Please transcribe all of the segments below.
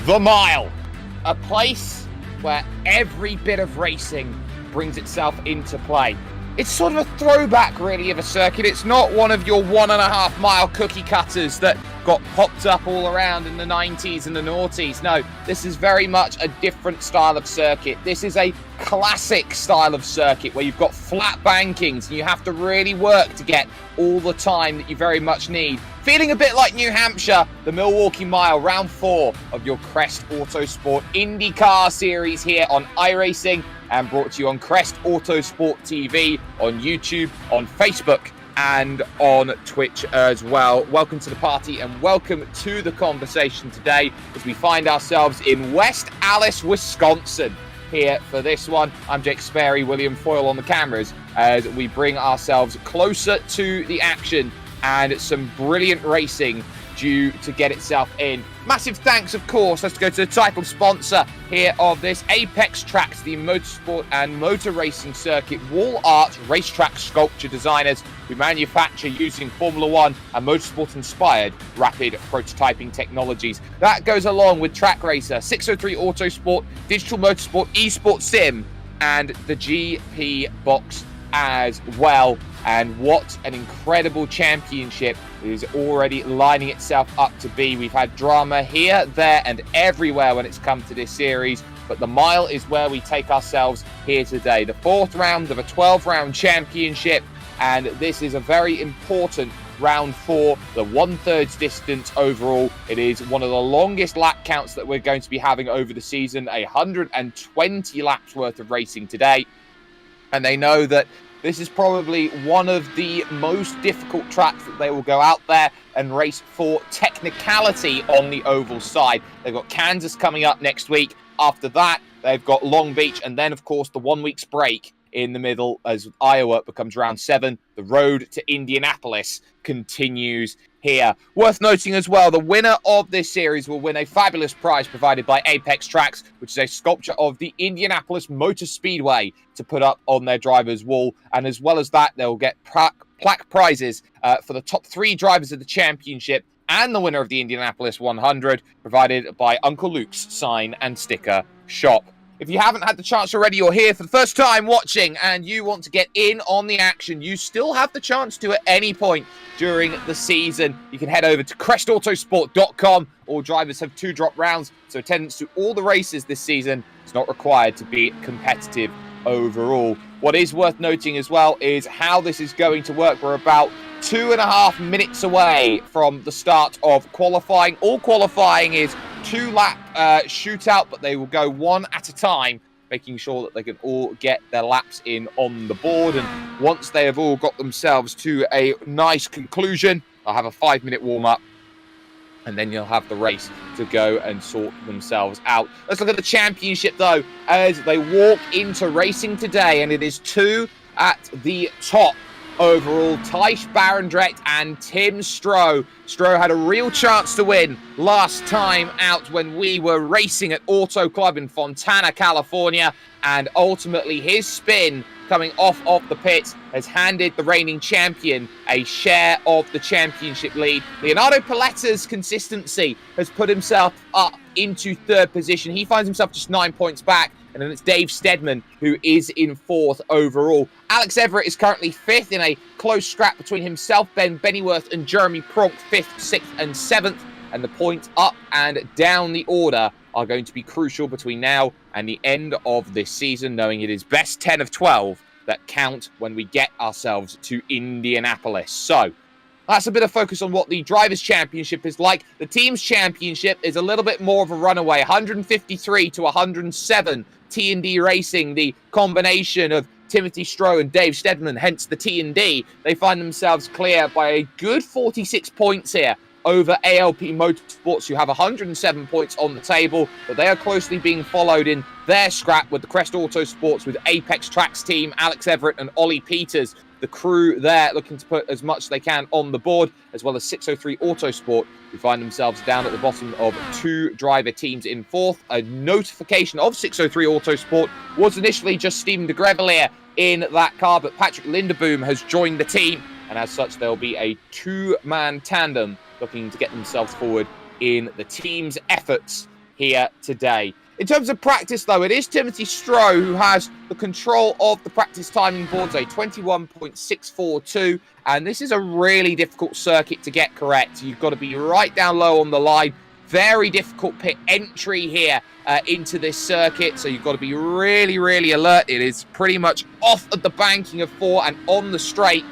The Mile, a place where every bit of racing brings itself into play. It's sort of a throwback, really, of a circuit. It's not one of your 1.5 mile cookie cutters that got popped up all around in the 90s and the noughties. No, this is very much a different style of circuit. This is a classic style of circuit where you've got flat bankings and you have to really work to get all the time that you very much need. Feeling a bit like New Hampshire, the Milwaukee Mile, round 4 of your Crest Autosport IndyCar series here on iRacing, and brought to you on Crest Autosport TV, on YouTube, on Facebook, and on Twitch as well. Welcome to the party and welcome to the conversation today as we find ourselves in West Allis, Wisconsin here for this one. I'm Jake Sparey, William Foyle on the cameras as we bring ourselves closer to the action and some brilliant racing due to get itself in. Massive thanks, of course, has to go to the title sponsor here of this, Apex Tracks, the motorsport and motor racing circuit wall art racetrack sculpture designers who manufacture using Formula One and motorsport-inspired rapid prototyping technologies. That goes along with Track Racer, 603 Autosport, Digital Motorsport, eSport Sim, and the GP Box as well. And what an incredible championship is already lining itself up to be. We've had drama here, there, and everywhere when it's come to this series, but the Mile is where we take ourselves here today. The 4th round of a 12-round championship, and this is a very important round 4, the 1/3 distance overall. It is one of the longest lap counts that we're going to be having over the season, 120 laps worth of racing today, and they know that this is probably one of the most difficult tracks that they will go out there and race for technicality on the oval side. They've got Kansas coming up next week. After that, they've got Long Beach, and then, of course, the 1 week's break in the middle as Iowa becomes round 7. The road to Indianapolis continues here. Worth noting as well, the winner of this series will win a fabulous prize provided by Apex Tracks, which is a sculpture of the Indianapolis Motor Speedway to put up on their driver's wall. And as well as that, they'll get plaque prizes for the top 3 drivers of the championship and the winner of the Indianapolis 100, provided by Uncle Luke's Sign and Sticker Shop. If you haven't had the chance already, you're here for the first time watching and you want to get in on the action, you still have the chance to at any point during the season. You can head over to crestautosport.com. All drivers have 2 drop rounds, so attendance to all the races this season is not required to be competitive overall. What is worth noting as well is how this is going to work. We're about 2.5 minutes away from the start of qualifying. All qualifying is 2-lap shootout, but they will go one at a time, making sure that they can all get their laps in on the board. And once they have all got themselves to a nice conclusion, they'll have a 5-minute warm-up, and then you'll have the race to go and sort themselves out. Let's look at the championship, though, as they walk into racing today, and it is 2 at the top. Overall, Thijs Barendregt and Tim Stroh. Stroh had a real chance to win last time out when we were racing at Auto Club in Fontana, California, and ultimately his spin coming off of the pits has handed the reigning champion a share of the championship lead. Leonardo Paletta's consistency has put himself up into 3rd position. He finds himself just 9 points back. And then it's Dave Stedman who is in 4th overall. Alex Everett is currently 5th in a close scrap between himself, Ben Bennyworth, and Jeremy Pronk, 5th, 6th, and 7th. And the points up and down the order are going to be crucial between now and the end of this season, knowing it is best 10 of 12 that count when we get ourselves to Indianapolis. So that's a bit of focus on what the Drivers' Championship is like. The Teams' Championship is a little bit more of a runaway, 153 to 107. T&D Racing, the combination of Timothy Stroh and Dave Stedman, hence the T&D, they find themselves clear by a good 46 points here over ALP Motorsports, who have 107 points on the table, but they are closely being followed in their scrap with the Crest Autosports, with Apex Tracks team, Alex Everett and Ollie Peters, the crew there looking to put as much as they can on the board, as well as 603 Autosport, who find themselves down at the bottom of 2 driver teams in 4th. A notification of 603 Autosport was initially just Stephen Degrellia in that car, but Patrick Lindeboom has joined the team, and as such, there'll be a 2-man tandem looking to get themselves forward in the team's efforts here today. In terms of practice, though, it is Timothy Stroh who has the control of the practice timing boards, a 21.642, and this is a really difficult circuit to get correct. You've got to be right down low on the line. Very difficult pit entry here into this circuit, so you've got to be really, really alert. It is pretty much off at the banking of 4 and on the straight,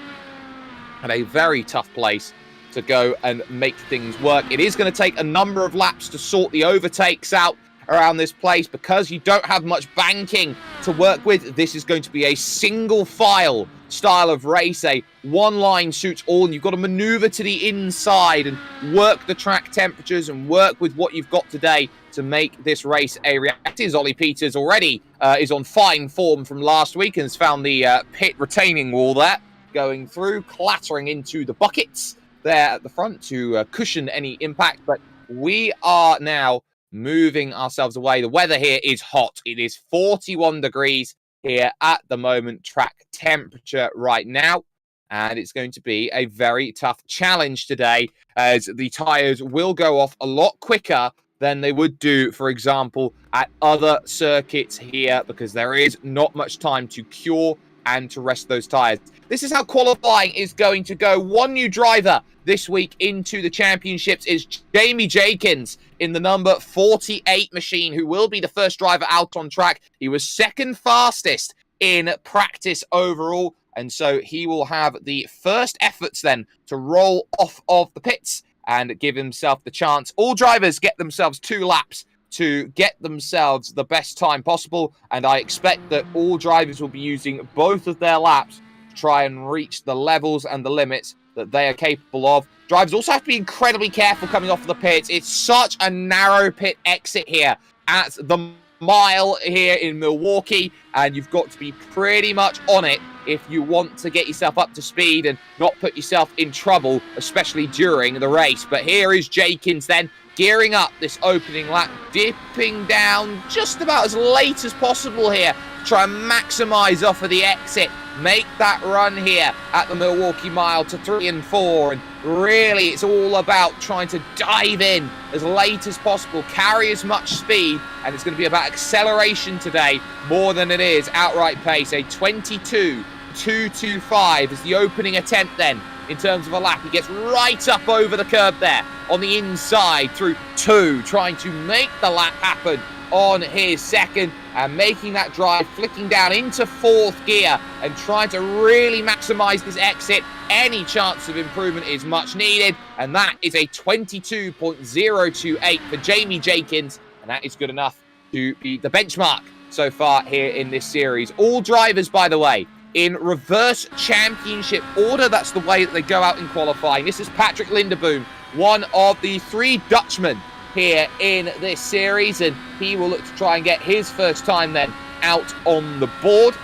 and a very tough place to go and make things work. It is going to take a number of laps to sort the overtakes out around this place because you don't have much banking to work with. This is going to be a single file style of race. A one line suits all, and you've got to maneuver to the inside and work the track temperatures and work with what you've got today to make this race a reality. As Ollie Peters already is on fine form from last week and has found the pit retaining wall there, going through, clattering into the buckets there at the front to cushion any impact. But we are now moving ourselves away. The weather here is hot. It is 41 degrees here at the moment, track temperature right now. And it's going to be a very tough challenge today, as the tyres will go off a lot quicker than they would do, for example, at other circuits here, because there is not much time to cure and to rest those tyres. This is how qualifying is going to go. One new driver this week into the championships is Jamie Jenkins in the number 48 machine, who will be the first driver out on track. He was second fastest in practice overall, and so he will have the first efforts then to roll off of the pits and give himself the chance. All drivers get themselves 2 laps to get themselves the best time possible, and I expect that all drivers will be using both of their laps to try and reach the levels and the limits that they are capable of. Drivers also have to be incredibly careful coming off of the pits. It's such a narrow pit exit here at the mile here in Milwaukee, and you've got to be pretty much on it if you want to get yourself up to speed and not put yourself in trouble, especially during the race. But here is Jenkins then, gearing up this opening lap, dipping down just about as late as possible here to try and maximise off of the exit, make that run here at the Milwaukee Mile to 3 and 4, and really it's all about trying to dive in as late as possible, carry as much speed, and it's going to be about acceleration today more than it is outright pace. A 22.225 is the opening attempt then in terms of a lap. He gets right up over the curb there on the inside through 2, trying to make the lap happen on his second, and making that drive, flicking down into 4th gear and trying to really maximize this exit. Any chance of improvement is much needed, and that is a 22.028 for Jamie Jenkins, and that is good enough to be the benchmark so far here in this series. All drivers, by the way, in reverse championship order. That's the way that they go out in qualifying. This is Patrick Lindeboom, one of the 3 Dutchmen here in this series, and he will look to try and get his first time then out on the board.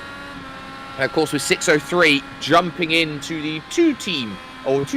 And of course, with 6:03 jumping into the 2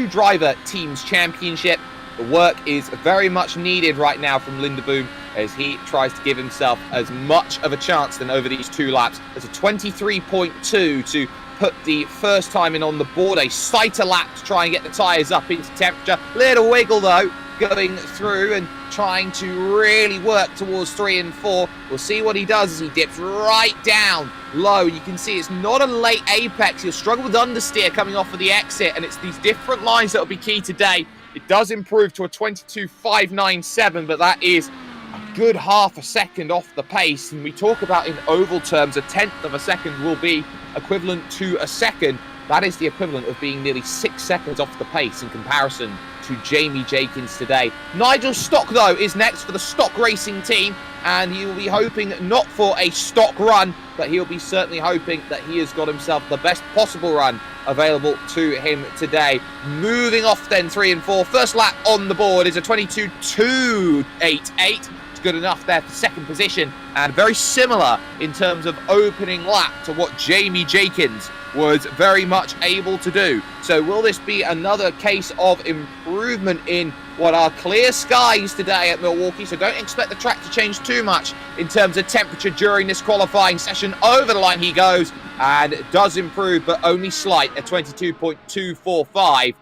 driver teams championship, the work is very much needed right now from Lindeboom as he tries to give himself as much of a chance then over these 2 laps. There's a 23.2 to put the first time in on the board, a sighter lap to try and get the tyres up into temperature. Little wiggle though, going through and trying to really work towards 3 and 4. We'll see what he does as he dips right down low. You can see it's not a late apex. He'll struggle with understeer coming off of the exit, and it's these different lines that will be key today. It does improve to a 22.597, but that is a good half a second off the pace. And we talk about in oval terms, a 1/10 of a second will be equivalent to a second. That is the equivalent of being nearly 6 seconds off the pace in comparison to Jamie Jenkins today. Nigel Stock, though, is next for the Stock Racing team, and he will be hoping not for a stock run, but he'll be certainly hoping that he has got himself the best possible run available to him today. Moving off then 3 and 4. First lap on the board is a 22.288. It's good enough there for second position, and very similar in terms of opening lap to what Jamie Jenkins was very much able to do. So will this be another case of improvement in what are clear skies today at Milwaukee? So don't expect the track to change too much in terms of temperature during this qualifying session. Over the line he goes, and does improve, but only slight, at 22.245.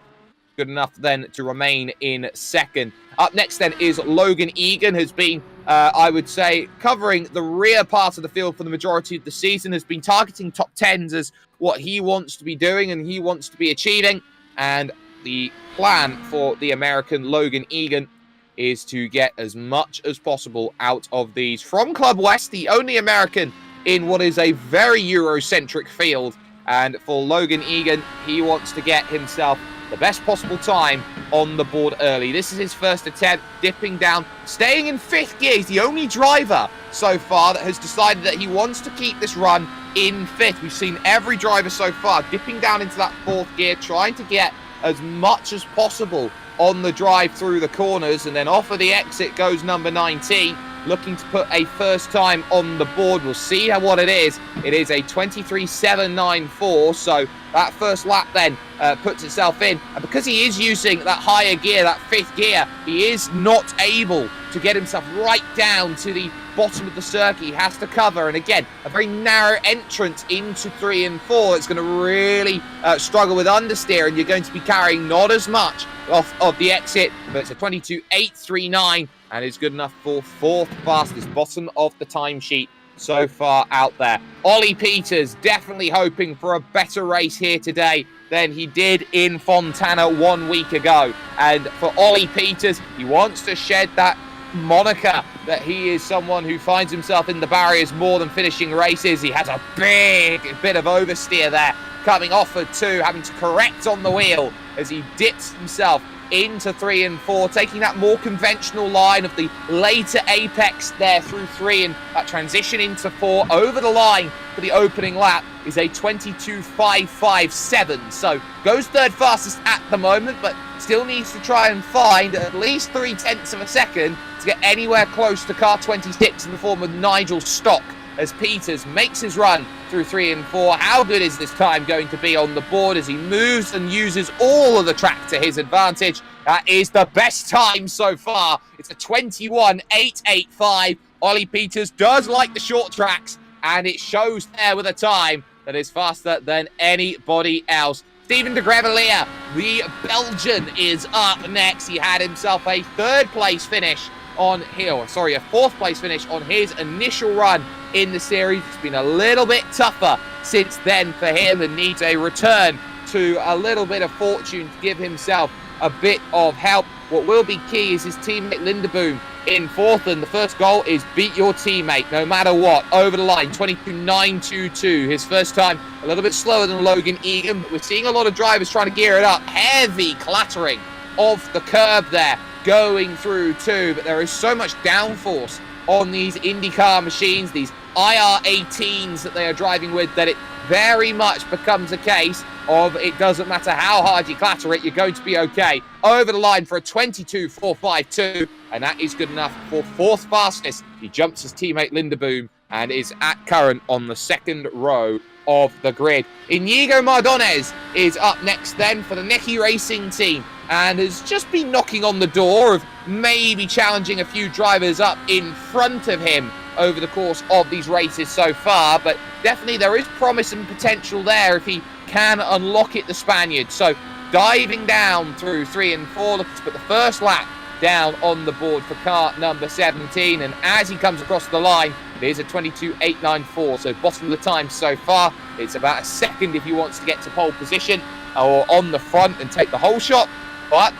good enough then to remain in second. Up next then is Logan Egan, who's been, I would say, covering the rear part of the field for the majority of the season, has been targeting top 10s as what he wants to be doing and he wants to be achieving. And the plan for the American Logan Egan is to get as much as possible out of these. From Club West, the only American in what is a very Eurocentric field. And for Logan Egan, he wants to get himself the best possible time on the board early. This is his first attempt, dipping down, staying in 5th gear. He's the only driver so far that has decided that he wants to keep this run in 5th. We've seen every driver so far dipping down into that 4th gear, trying to get as much as possible on the drive through the corners, and then off of the exit goes number 19, looking to put a first time on the board. We'll see what it is. It is a 23.794, so that first lap then puts itself in. And because he is using that higher gear, that 5th gear, he is not able to get himself right down to the bottom of the circuit. He has to cover, and again, a very narrow entrance into 3 and 4. It's going to really struggle with understeer, and you're going to be carrying not as much off of the exit, but it's a 22.839, and is good enough for 4th fastest, bottom of the timesheet so far out there. Ollie Peters definitely hoping for a better race here today than he did in Fontana 1 week ago. And for Ollie Peters, he wants to shed that moniker that he is someone who finds himself in the barriers more than finishing races. He has a big bit of oversteer there, coming off of 2, having to correct on the wheel as he dips himself into 3 and 4, taking that more conventional line of the later apex there through 3, and that transition into 4 over the line for the opening lap is a 22.557. So goes 3rd fastest at the moment, but still needs to try and find at least 0.3 of a second to get anywhere close to car 26 in the form of Nigel Stock, as Peters makes his run through 3 and 4. How good is this time going to be on the board as he moves and uses all of the track to his advantage? That is the best time so far. It's a 21.885. Ollie Peters does like the short tracks, and it shows there with a time that is faster than anybody else. Stephen Degrellia, the Belgian, is up next. He had himself a 3rd place finish on Hill, a 4th place finish on his initial run in the series. It's been a little bit tougher since then for him and needs a return to a little bit of fortune to give himself a bit of help. What will be key is his teammate Lindeboom in 4th, and the first goal is beat your teammate no matter what over the line. 22.922, his first time a little bit slower than Logan Egan, but we're seeing a lot of drivers trying to gear it up. Heavy clattering of the curb there going through 2, but there is so much downforce on these IndyCar machines, these IR18s that they are driving with, that it very much becomes a case of it doesn't matter how hard you clatter it, you're going to be okay. Over the line for a 22.452, and that is good enough for 4th fastest. He jumps his teammate Lindeboom and is at current on the 2nd row of the grid. Inigo Mardones is up next then for the Nicky Racing team, and has just been knocking on the door of maybe challenging a few drivers up in front of him over the course of these races so far, but definitely there is promise and potential there if he can unlock it, the Spaniard. So diving down through 3 and 4, looking to put the first lap down on the board for car number 17, and as he comes across the line, it is a 22.894, so bottom of the time so far. It's about a second if he wants to get to pole position or on the front and take the whole shot, but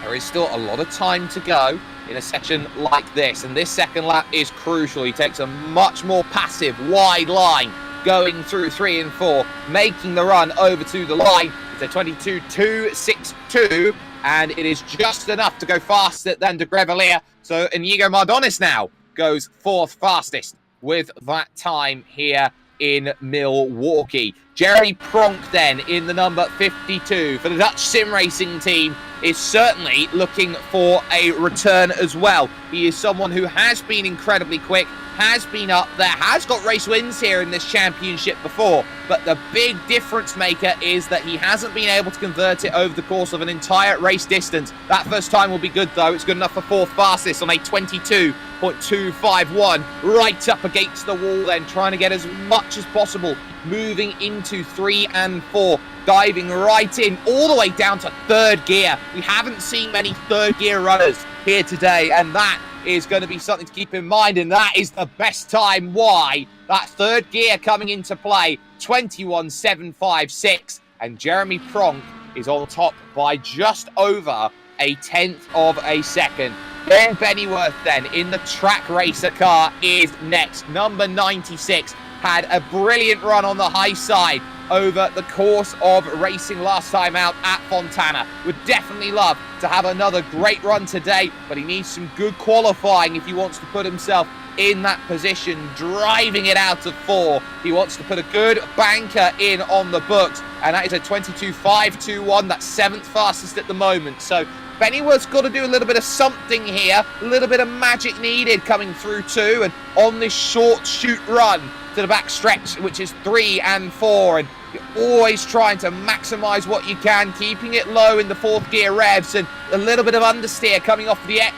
there is still a lot of time to go in a section like this, and this second lap is crucial. He takes a much more passive, wide line going through 3 and 4, making the run over to the line. It's a 22.262, and it is just enough to go faster than Degrellia. So Inigo Mardones now goes 4th fastest with that time here in Milwaukee. Jerry Pronk then in the number 52 for the Dutch sim racing team is certainly looking for a return as well. He is someone who has been incredibly quick, has been up there, has got race wins here in this championship before, but the big difference maker is that he hasn't been able to convert it over the course of an entire race distance. That first time will be good though. It's good enough for 4th fastest on a 22 21.251, right up against the wall then, trying to get as much as possible, moving into 3 and 4, diving right in, all the way down to third gear. We haven't seen many third gear runners here today, and that is going to be something to keep in mind, and that is the best time. Why? That third gear coming into play, 21.756, and Jeremy Pronk is on top by just over a tenth of a second. Ben Bennyworth then in the track racer car is next. Number 96 had a brilliant run on the high side over the course of racing last time out at Fontana. Would definitely love to have another great run today, but he needs some good qualifying if he wants to put himself in that position, driving it out of 4. He wants to put a good banker in on the books, and that is a 22.521. That's 7th fastest at the moment. So Bennyworth's got to do a little bit of something here, a little bit of magic needed coming through 2, and on this short shoot run to the back stretch, which is 3 and 4, and you're always trying to maximize what you can, keeping it low in the 4th gear revs, and a little bit of understeer coming off the X,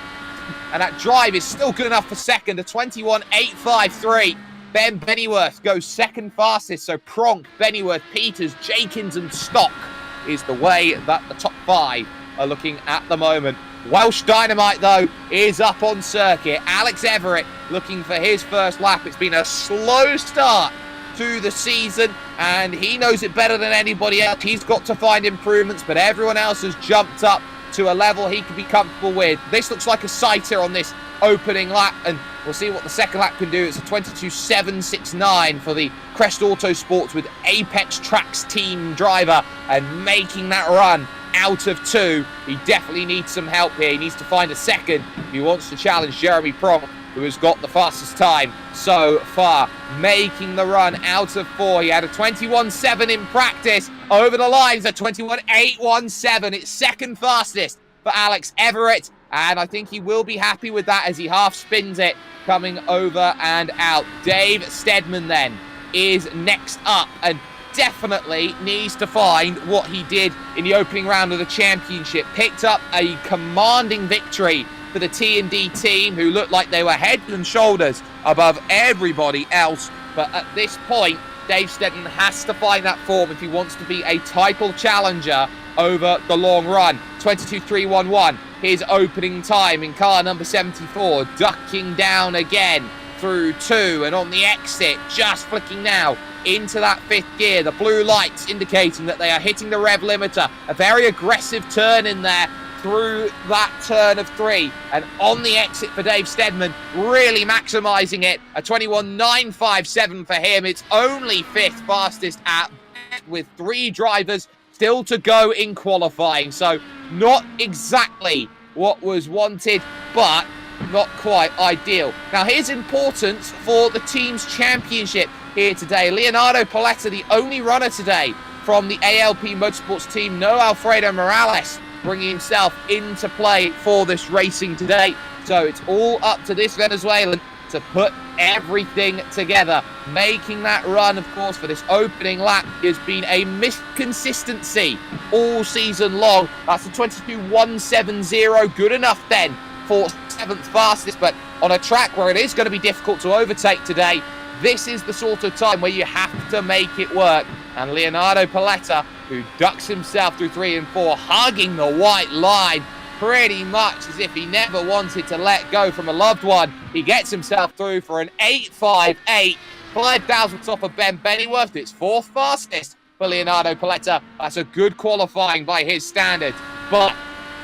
and that drive is still good enough for second, a 21.853. Ben Bennyworth goes second fastest, so Pronk, Bennyworth, Peters, Jenkins and Stock is the way that the top 5 are looking at the moment. Welsh Dynamite, though, is up on circuit. Alex Everett looking for his first lap. It's been a slow start to the season, and he knows it better than anybody else. He's got to find improvements, but everyone else has jumped up to a level he can be comfortable with. This looks like a sighter on this opening lap, and we'll see what the second lap can do. It's a 22.769 for the Crest Autosport with Apex Tracks team driver, and making that run out of 2. He definitely needs some help here. He needs to find a second if he wants to challenge Jeremy Pronk, who has got the fastest time so far, making the run out of 4. He had a 21.7 in practice. Over the lines, a 21.817. It's second fastest for Alex Everett, and I think he will be happy with that as he half spins it coming over and out. Dave Stedman then is next up, and definitely needs to find what he did in the opening round of the championship. Picked up a commanding victory for the T&D team, who looked like they were head and shoulders above everybody else. But at this point, Dave Stedman has to find that form if he wants to be a title challenger over the long run. 22.311, his opening time in car number 74, ducking down again through 2, and on the exit, just flicking now into that 5th gear. The blue lights indicating that they are hitting the rev limiter. A very aggressive turn in there through that turn of 3, and on the exit for Dave Stedman, really maximizing it. A 21.957 for him. It's only 5th fastest at best, with 3 drivers still to go in qualifying. So not exactly what was wanted, but not quite ideal. Now here's importance for the team's championship here today. Leonardo Paletta, the only runner today from the ALP Motorsports team. No Alfredo Morales bringing himself into play for this racing today. So it's all up to this Venezuelan to put everything together. Making that run, of course, for this opening lap has been a inconsistency all season long. That's a 22.170, good enough then for 7th fastest, but on a track where it is going to be difficult to overtake today, this is the sort of time where you have to make it work. And Leonardo Paletta, who ducks himself through 3 and 4, hugging the white line, pretty much as if he never wanted to let go from a loved one. He gets himself through for an 8.58, 5 thousandths off of Ben Bennyworth. It's 4th fastest for Leonardo Paletta. That's a good qualifying by his standards. But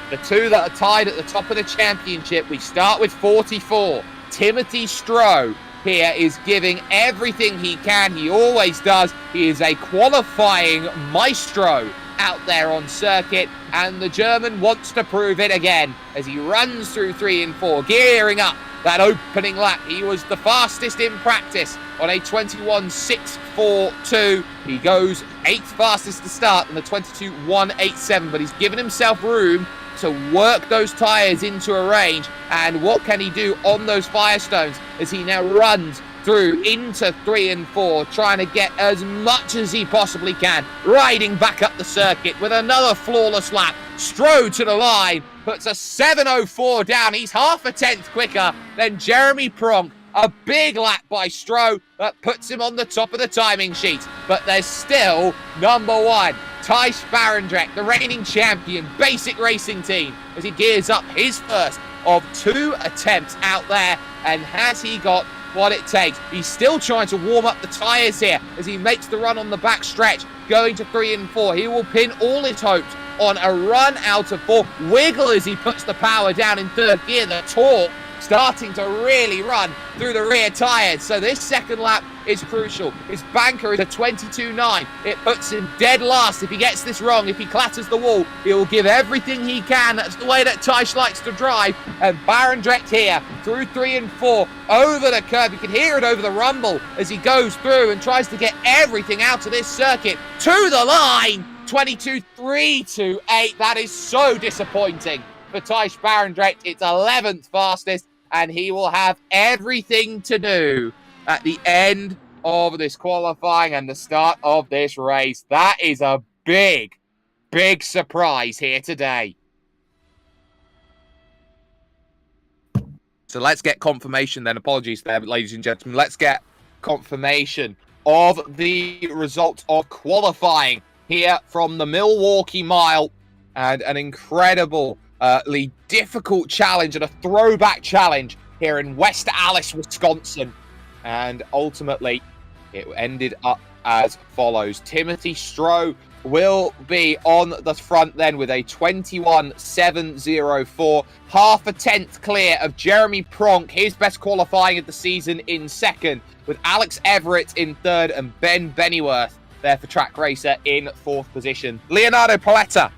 the 2 that are tied at the top of the championship, we start with 44. Timothy Stroh here is giving everything he can. He always does. He is a qualifying maestro out there on circuit, and the German wants to prove it again as he runs through 3 and 4, gearing up that opening lap. He was the fastest in practice on a 21.642. He goes 8th fastest to start on the 22.187, but he's given himself room to work those tyres into a range. And what can he do on those Firestones as he now runs through into 3 and 4, trying to get as much as he possibly can, riding back up the circuit with another flawless lap. Stroh to the line, puts a 7:04 down. He's half a tenth quicker than Jeremy Pronk. A big lap by Stroh that puts him on the top of the timing sheet. But there's still number one, Thijs Barendregt, the reigning champion, Basic Racing Team, as he gears up his first of 2 attempts out there. And has he got what it takes? He's still trying to warm up the tyres here as he makes the run on the back stretch, going to 3 and 4. He will pin all his hopes on a run out of 4. Wiggle as he puts the power down in third gear. The torque starting to really run through the rear tyres. So this second lap is crucial. His banker is a 22.9. It puts him dead last if he gets this wrong. If he clatters the wall, he will give everything he can. That's the way that Thijs likes to drive. And Barendregt here through 3 and 4 over the curb. You can hear it over the rumble as he goes through and tries to get everything out of this circuit to the line. 22.328. That is so disappointing for Thijs Barendregt. It's 11th fastest, and he will have everything to do at the end of this qualifying and the start of this race. That is a big, big surprise here today. So let's get confirmation then. Apologies there, ladies and gentlemen. Let's get confirmation of the results of qualifying here from the Milwaukee Mile, and an incredibly difficult challenge and a throwback challenge here in West Allis, Wisconsin. And ultimately, it ended up as follows. Timothy Stroh will be on the front then with a 21.704, half a tenth clear of Jeremy Pronk, his best qualifying of the season, in second, with Alex Everett in third and Ben Bennyworth there for Track Racer in fourth position. Leonardo Paletta,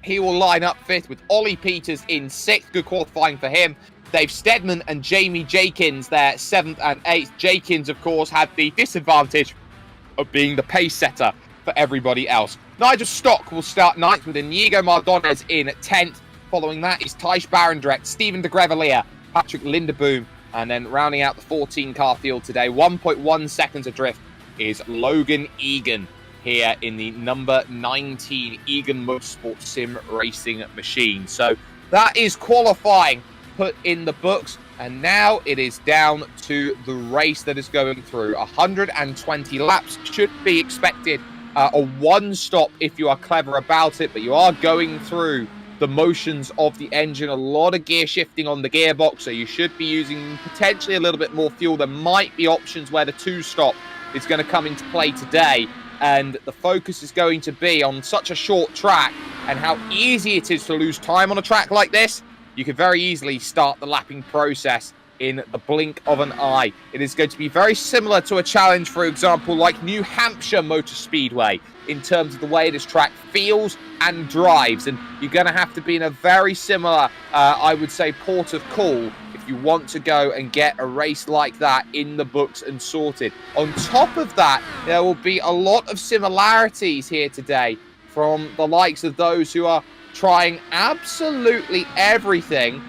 he will line up fifth with Ollie Peters in sixth. Good qualifying for him. Dave Stedman and Jamie Jenkins there, 7th and 8th. Jenkins, of course, had the disadvantage of being the pace setter for everybody else. Nigel Stock will start 9th with Inigo Mardones in 10th. Following that is Thijs Barendregt, Stephen Degrellia, Patrick Lindeboom, and then rounding out the 14-car field today, 1.1 seconds adrift, is Logan Egan here in the number 19 Egan Motorsport Sim Racing machine. So that is qualifying put in the books, and now it is down to the race that is going through. 120 laps should be expected, a one stop if you are clever about it, but you are going through the motions of the engine, a lot of gear shifting on the gearbox, so you should be using potentially a little bit more fuel. There might be options where the two stop is going to come into play today, and the focus is going to be on such a short track and how easy it is to lose time on a track like this. You could very easily start the lapping process in the blink of an eye. It is going to be very similar to a challenge, for example, like New Hampshire Motor Speedway, in terms of the way this track feels and drives. And you're going to have to be in a very similar, I would say, port of call if you want to go and get a race like that in the books and sorted. On top of that, there will be a lot of similarities here today from the likes of those who are trying absolutely everything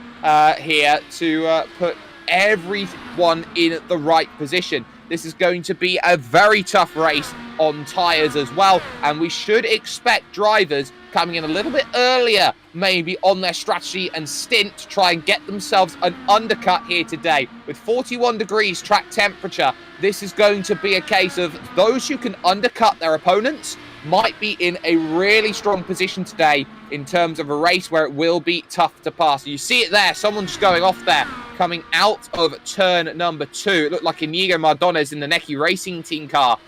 here to put everyone in the right position. This is going to be a very tough race on tyres as well, and we should expect drivers coming in a little bit earlier, maybe on their strategy and stint, to try and get themselves an undercut here today. With 41 degrees track temperature, this is going to be a case of those who can undercut their opponents might be in a really strong position today in terms of a race where it will be tough to pass. You see it there, someone just going off there, coming out of turn number 2. It looked like Inigo Mardones in the Necky Racing Team car,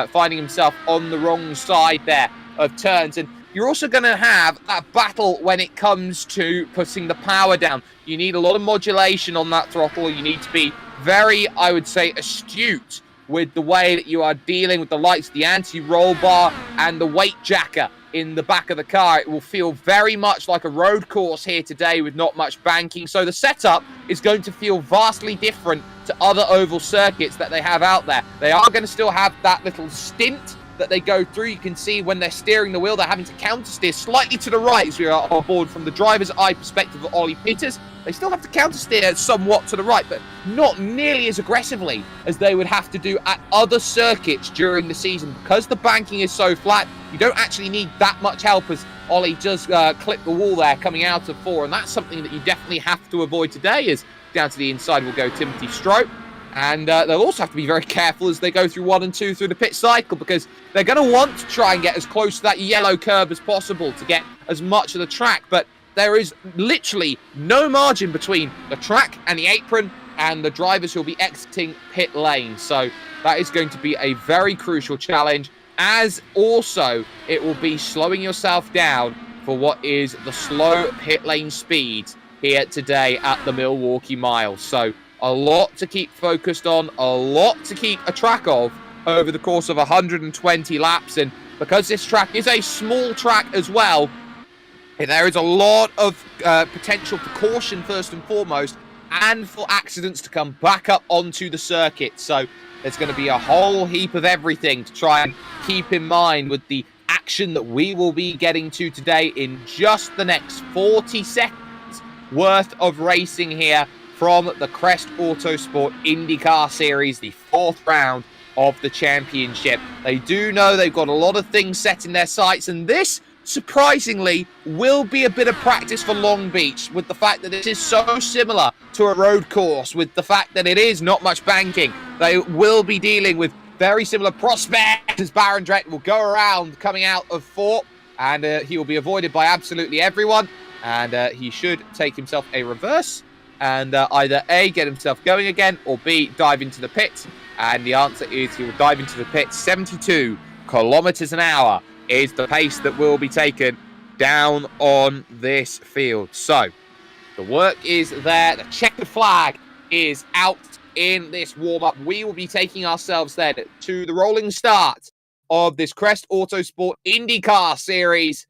finding himself on the wrong side there of turns. And you're also going to have that battle when it comes to putting the power down. You need a lot of modulation on that throttle. You need to be very, I would say, astute with the way that you are dealing with the likes of the anti-roll bar and the weight jacker in the back of the car. It will feel very much like a road course here today with not much banking. So the setup is going to feel vastly different to other oval circuits that they have out there. They are going to still have that little stint that they go through. You can see when they're steering the wheel, they're having to counter steer slightly to the right as we are on board from the driver's eye perspective of Ollie Peters. They still have to counter steer somewhat to the right, but not nearly as aggressively as they would have to do at other circuits during the season. Because the banking is so flat, you don't actually need that much help as Ollie does clip the wall there coming out of 4, and that's something that you definitely have to avoid today, as down to the inside will go Tim Stroh. And they'll also have to be very careful as they go through 1 and 2 through the pit cycle, because they're going to want to try and get as close to that yellow curb as possible to get as much of the track. But there is literally no margin between the track and the apron and the drivers who will be exiting pit lane. So that is going to be a very crucial challenge, as also it will be slowing yourself down for what is the slow pit lane speed here today at the Milwaukee Mile. So a lot to keep focused on, a lot to keep a track of over the course of 120 laps. And because this track is a small track as well, there is a lot of potential for caution first and foremost, and for accidents to come back up onto the circuit. So there's going to be a whole heap of everything to try and keep in mind with the action that we will be getting to today in just the next 40 seconds worth of racing here from the Crest Autosport IndyCar Series, the 4th round of the championship. They do know they've got a lot of things set in their sights, and this, surprisingly, will be a bit of practice for Long Beach, with the fact that it is so similar to a road course, with the fact that it is not much banking. They will be dealing with very similar prospects, as Barendregt will go around coming out of 4, and he will be avoided by absolutely everyone, and he should take himself a reverse and either A, get himself going again, or B, dive into the pit. And the answer is he will dive into the pit. 72 kilometers an hour is the pace that will be taken down on this field. So the work is there. The checkered flag is out in this warm-up. We will be taking ourselves then to the rolling start of this Crest Autosport IndyCar Series,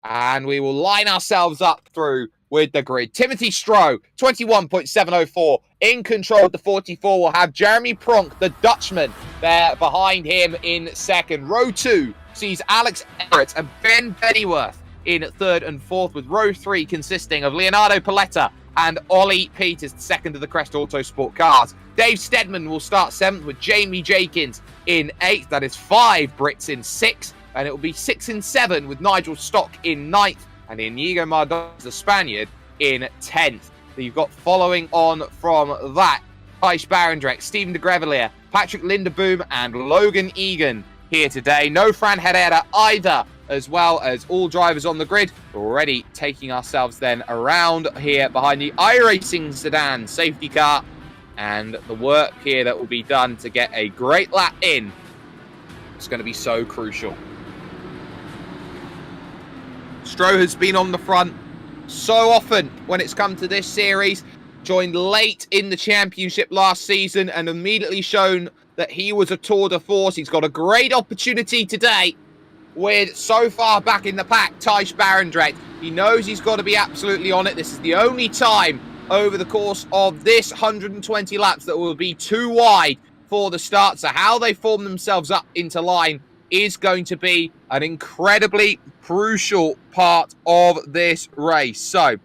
and we will line ourselves up through with the grid. Timothy Stroh, 21.704 in control of the 44. We'll have Jeremy Pronk, the Dutchman, there behind him in second. Row 2 sees Alex Everett and Ben Pennyworth in 3rd and 4th, with row 3 consisting of Leonardo Paletta and Ollie Peters, second of the Crest Autosport cars. Dave Stedman will start 7th with Jamie Jenkins in 8th. That is 5 Brits in 6th. And it will be 6 and 7 with Nigel Stock in 9th. And Inigo Mardones, the Spaniard, in 10th. So you've got following on from that, Thijs Barendregt, Stephen Degrellia, Patrick Lindeboom, and Logan Egan here today. No Fran Herrera either, as well as all drivers on the grid. Already taking ourselves then around here behind the iRacing sedan safety car. And the work here that will be done to get a great lap in is going to be so crucial. Stroh has been on the front so often when it's come to this series. Joined late in the championship last season and immediately shown that he was a tour de force. He's got a great opportunity today with so far back in the pack, Thijs Barendregt. He knows he's got to be absolutely on it. This is the only time over the course of this 120 laps that will be too wide for the start. So how they form themselves up into line is going to be an incredibly crucial part of this race. So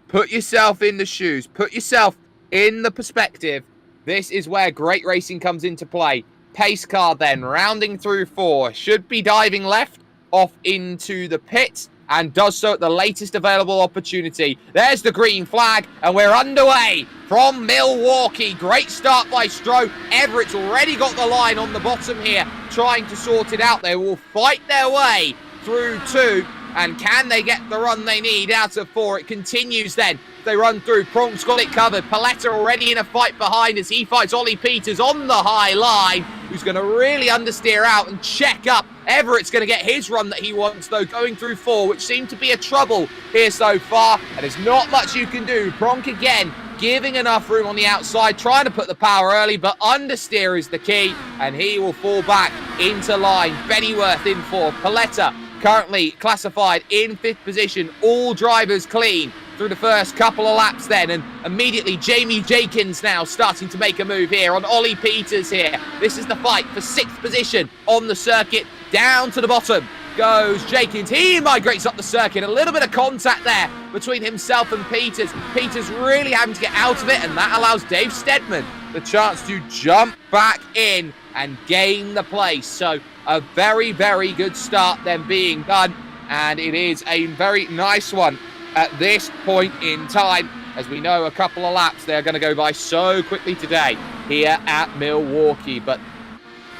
put yourself in the shoes, put yourself in the perspective. This is where great racing comes into play. Pace car then rounding through 4, should be diving left off into the pits, and does so at the latest available opportunity. There's the green flag, and we're underway from Milwaukee. Great start by Stroh. Everett's already got the line on the bottom here, trying to sort it out. They will fight their way through 2, and can they get the run they need out of 4? It continues then. They run through. Pronk's got it covered. Paletta already in a fight behind as he fights Ollie Peters on the high line, who's going to really understeer out and check up. Everett's going to get his run that he wants, though, going through 4, which seemed to be a trouble here so far. And there's not much you can do. Pronk again, giving enough room on the outside, trying to put the power early, but understeer is the key, and he will fall back into line. Pennyworth in 4th. Paletta currently classified in 5th position. All drivers clean through the first couple of laps then, and immediately Jamie Jenkins now starting to make a move here on Ollie Peters here. This is the fight for 6th position on the circuit. Down to the bottom goes Jenkins. He migrates up the circuit. A little bit of contact there between himself and Peters. Peters really having to get out of it, and that allows Dave Stedman the chance to jump back in and gain the place. So a very, very good start then being done. and it is a very nice one at this point in time. As we know, a couple of laps, they're going to go by so quickly today here at Milwaukee, but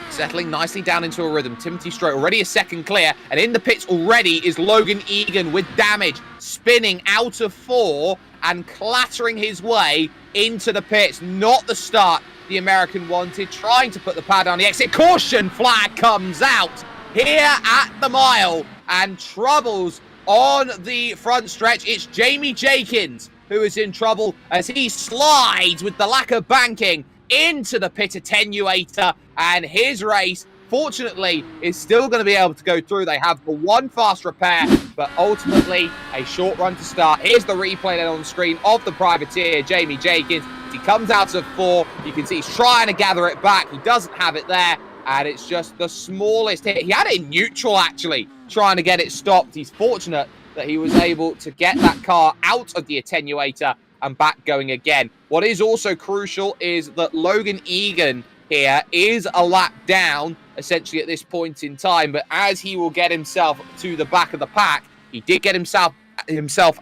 settling nicely down into a rhythm. Tim Stroh already a second clear, and in the pits already is Logan Egan with damage, spinning out of 4 and clattering his way into the pits. Not the start the American wanted, trying to put the pad on the exit. Caution flag comes out here at the mile, and troubles on the front stretch. It's Jamie Jenkins who is in trouble as he slides with the lack of banking into the pit attenuator, and his race, fortunately, is still going to be able to go through. They have the one fast repair, but ultimately a short run to start. Here's the replay then on screen of the privateer, Jamie Jenkins. He comes out of 4. You can see he's trying to gather it back. He doesn't have it there, and it's just the smallest hit. He had it in neutral, actually, trying to get it stopped. He's fortunate that he was able to get that car out of the attenuator and back going again. What is also crucial is that Logan Egan here is a lap down, essentially, at this point in time. But as he will get himself to the back of the pack, he did get himself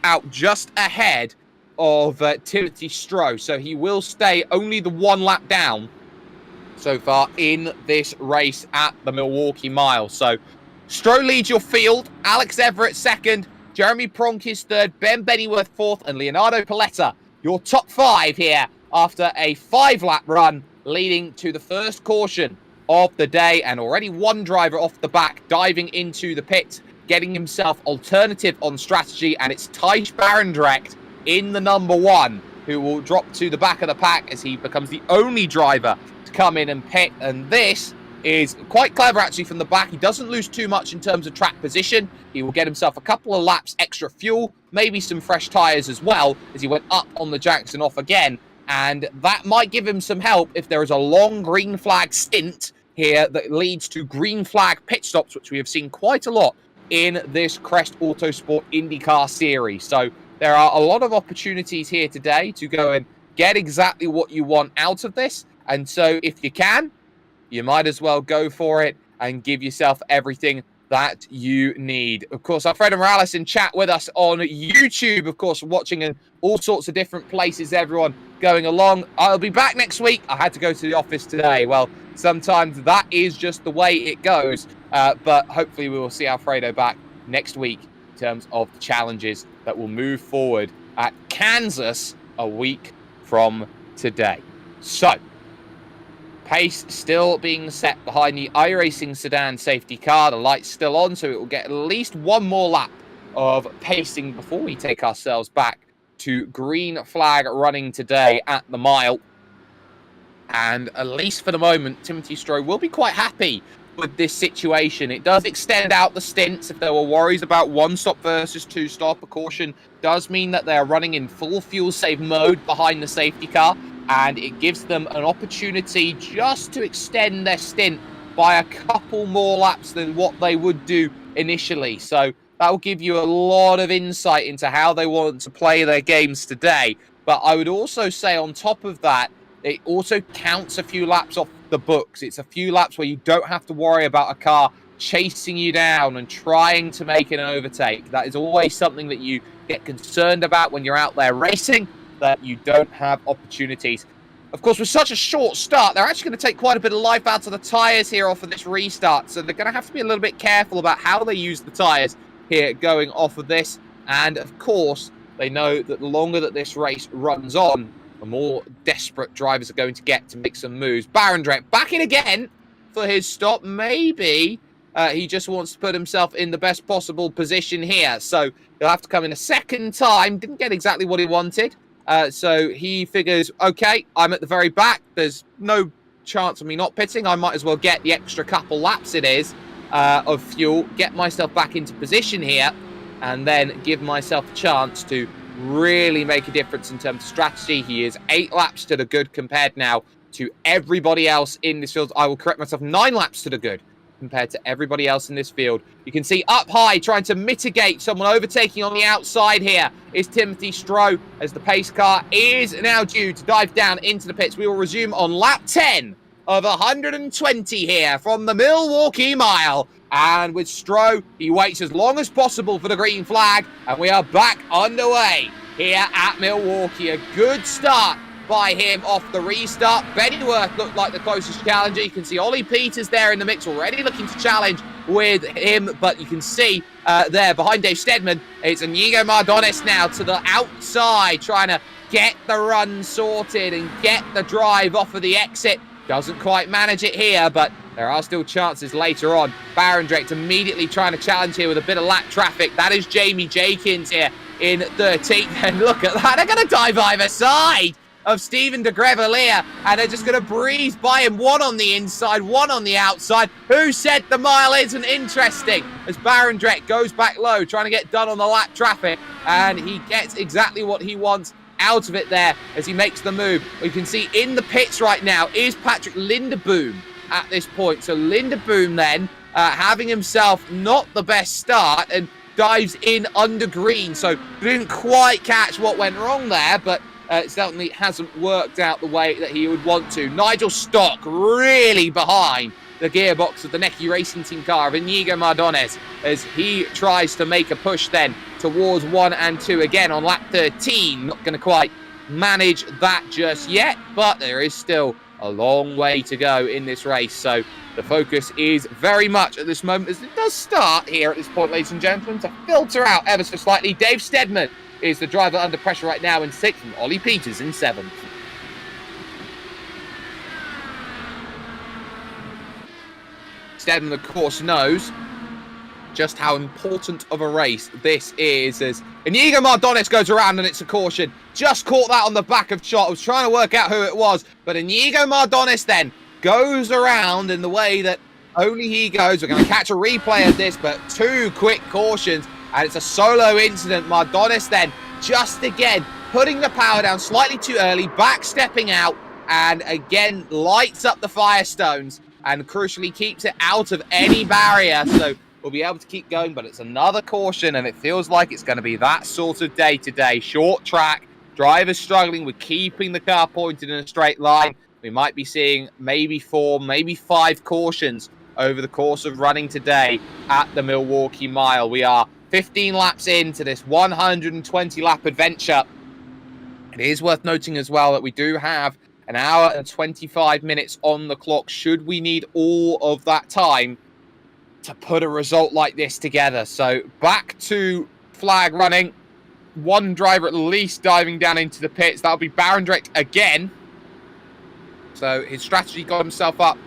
out just ahead of Timothy Stroh. So he will stay only the 1 lap down so far in this race at the Milwaukee Mile. So Stroh leads your field, Alex Everett second, Jeremy Pronk is third, Ben Bennyworth fourth, and Leonardo Paletta, your top 5 here after a 5-lap run leading to the first caution of the day. And already one driver off the back diving into the pit, getting himself alternative on strategy, and it's Thijs Barendregt in the number 1 who will drop to the back of the pack as he becomes the only driver to come in and pit. And this is quite clever, actually, from the back. He doesn't lose too much in terms of track position. He will get himself a couple of laps extra fuel, maybe some fresh tyres as well, as he went up on the jacks and off again. And that might give him some help if there is a long green flag stint here that leads to green flag pit stops, which we have seen quite a lot in this Crest Autosport IndyCar series. So there are a lot of opportunities here today to go and get exactly what you want out of this. And so if you can, you might as well go for it and give yourself everything that you need. Of course, Alfredo Morales in chat with us on YouTube, of course, watching in all sorts of different places, everyone going along. I'll be back next week. I had to go to the office today. Well, sometimes that is just the way it goes. But hopefully we will see Alfredo back next week in terms of the challenges that will move forward at Kansas a week from today. So, pace still being set behind the iRacing sedan safety car. The light's still on, so it will get at least one more lap of pacing before we take ourselves back to green flag running today at the mile. And at least for the moment, Timothy Stroh will be quite happy with this situation. It does extend out the stints. If there were worries about 1-stop versus 2-stop, a caution does mean that they're running in full fuel save mode behind the safety car, and it gives them an opportunity just to extend their stint by a couple more laps than what they would do initially. So that will give you a lot of insight into how they want to play their games today. But I would also say on top of that, it also counts a few laps off the books. It's a few laps where you don't have to worry about a car chasing you down and trying to make an overtake. That is always something that you get concerned about when you're out there racing, that you don't have opportunities. Of course, with such a short start, they're actually going to take quite a bit of life out of the tyres here off of this restart. So they're going to have to be a little bit careful about how they use the tyres here going off of this. And of course, they know that the longer that this race runs on, the more desperate drivers are going to get to make some moves. Barendregt back in again for his stop. Maybe he just wants to put himself in the best possible position here. So he'll have to come in a second time. Didn't get exactly what he wanted. So he figures, okay, I'm at the very back. There's no chance of me not pitting. I might as well get the extra couple laps it is of fuel, get myself back into position here, and then give myself a chance to really make a difference in terms of strategy. He is 8 laps to the good compared now to everybody else in this field. I will correct myself, 9 laps to the good compared to everybody else in this field. You can see up high trying to mitigate someone overtaking on the outside here is Timothy Stroh, as the pace car is now due to dive down into the pits. We will resume on lap 10 of 120 here from the Milwaukee Mile. And with Stroh, he waits as long as possible for the green flag. And we are back underway here at Milwaukee. A good start by him off the restart. Bennyworth looked like the closest challenger. You can see Ollie Peters there in the mix already looking to challenge with him. But you can see there behind Dave Stedman, it's Inigo Mardones now to the outside, trying to get the run sorted and get the drive off of the exit. Doesn't quite manage it here, but there are still chances later on. Barendregt immediately trying to challenge here with a bit of lap traffic. That is Jamie Jenkins here in 13th. And look at that. They're going to dive either side of Steven Degrellia, and they're just going to breeze by him. One on the inside, one on the outside. Who said the mile isn't interesting? As Barendregt goes back low, trying to get done on the lap traffic, and he gets exactly what he wants out of it there as he makes the move. You can see in the pits right now is Patrick Lindeboom at this point. So Lindeboom then having himself not the best start and dives in under green. So didn't quite catch what went wrong there, but it certainly hasn't worked out the way that he would want to. Nigel Stock really behind the gearbox of the Necky Racing Team car of Inigo Mardones as he tries to make a push then towards 1 and 2 again on lap 13. Not going to quite manage that just yet, but there is still a long way to go in this race. So the focus is very much at this moment, as it does start here at this point, ladies and gentlemen, to filter out ever so slightly. Dave Stedman is the driver under pressure right now in 6th, and Ollie Peters in 7th. Stedman, of course, knows just how important of a race this is, as Inigo Mardones goes around and it's a caution. Just caught that on the back of shot. I was trying to work out who it was, but Inigo Mardones then goes around in the way that only he goes. We're going to catch a replay of this, but 2 quick cautions, and it's a solo incident. Mardones then just again putting the power down slightly too early, backstepping out, and again lights up the Firestones and crucially keeps it out of any barrier. So we'll be able to keep going, but it's another caution, and it feels like it's going to be that sort of day today. Short track, drivers struggling with keeping the car pointed in a straight line. We might be seeing maybe 4, maybe 5 cautions over the course of running today at the Milwaukee Mile. We are 15 laps into this 120-lap adventure. It is worth noting as well that we do have an hour and 25 minutes on the clock should we need all of that time to put a result like this together. So back to flag running. 1 driver at least diving down into the pits. That'll be Barendregt again. So his strategy got himself up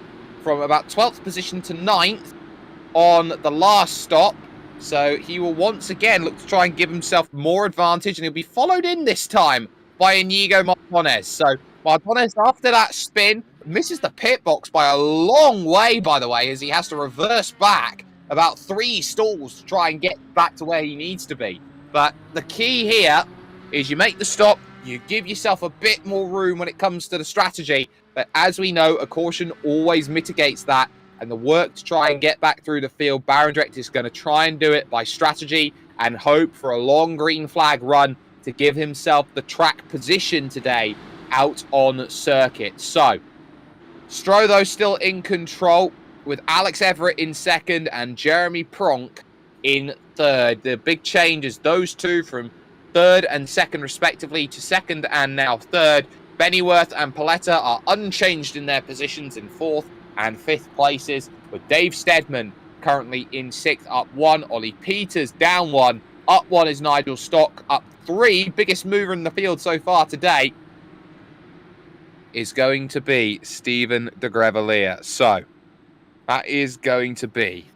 from about 12th position to 9th on the last stop. So he will once again look to try and give himself more advantage, and he'll be followed in this time by Inigo Mardones. So Mardones, after that spin, misses the pit box by a long way, by the way, as he has to reverse back about 3 stalls to try and get back to where he needs to be. But the key here is you make the stop, you give yourself a bit more room when it comes to the strategy. But as we know, a caution always mitigates that. And the work to try and get back through the field, Barendregt is going to try and do it by strategy and hope for a long green flag run to give himself the track position today out on circuit. So, Stroh, though, still in control with Alex Everett in 2nd and Jeremy Pronk in 3rd. The big change is those 2 from 3rd and 2nd respectively to 2nd and now 3rd. Bennyworth and Paletta are unchanged in their positions in 4th and 5th places, with Dave Stedman currently in 6th, up 1. Ollie Peters down 1. Up 1 is Nigel Stock. Up 3, biggest mover in the field so far today, is going to be Steven Degrellia. So that is going to be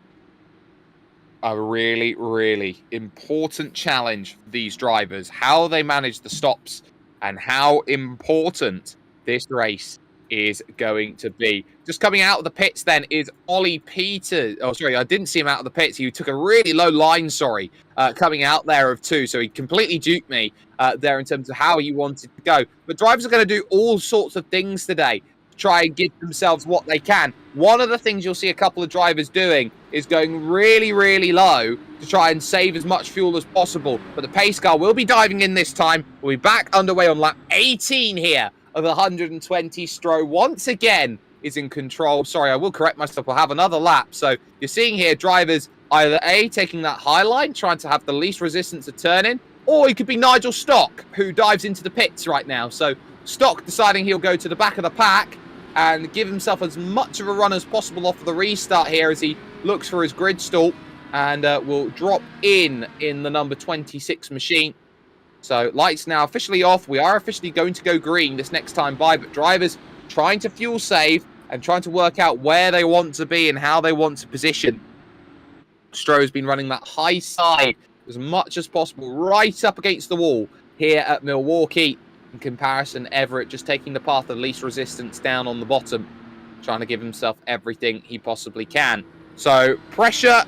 a really, really important challenge for these drivers. How they manage the stops and how important this race is going to be. Just coming out of the pits then is Ollie Peters. Oh, sorry, I didn't see him out of the pits. He took a really low line, coming out there of 2. So he completely duped me there in terms of how he wanted to go. But drivers are going to do all sorts of things today to try and give themselves what they can. One of the things you'll see a couple of drivers doing is going really, really low to try and save as much fuel as possible. But the pace car will be diving in this time. We'll be back underway on lap 18 here of the 120. Stroh once again is in control. Sorry, I will correct myself. We'll have another lap. So you're seeing here drivers either A, taking that high line, trying to have the least resistance of turning, or it could be Nigel Stock, who dives into the pits right now. So Stock deciding he'll go to the back of the pack and give himself as much of a run as possible off of the restart here as he looks for his grid stall, and will drop in the number 26 machine. So lights now officially off. We are officially going to go green this next time by, but drivers trying to fuel save and trying to work out where they want to be and how they want to position. Stroh has been running that high side as much as possible, right up against the wall here at Milwaukee. In comparison, Everett just taking the path of least resistance down on the bottom, trying to give himself everything he possibly can. So pressure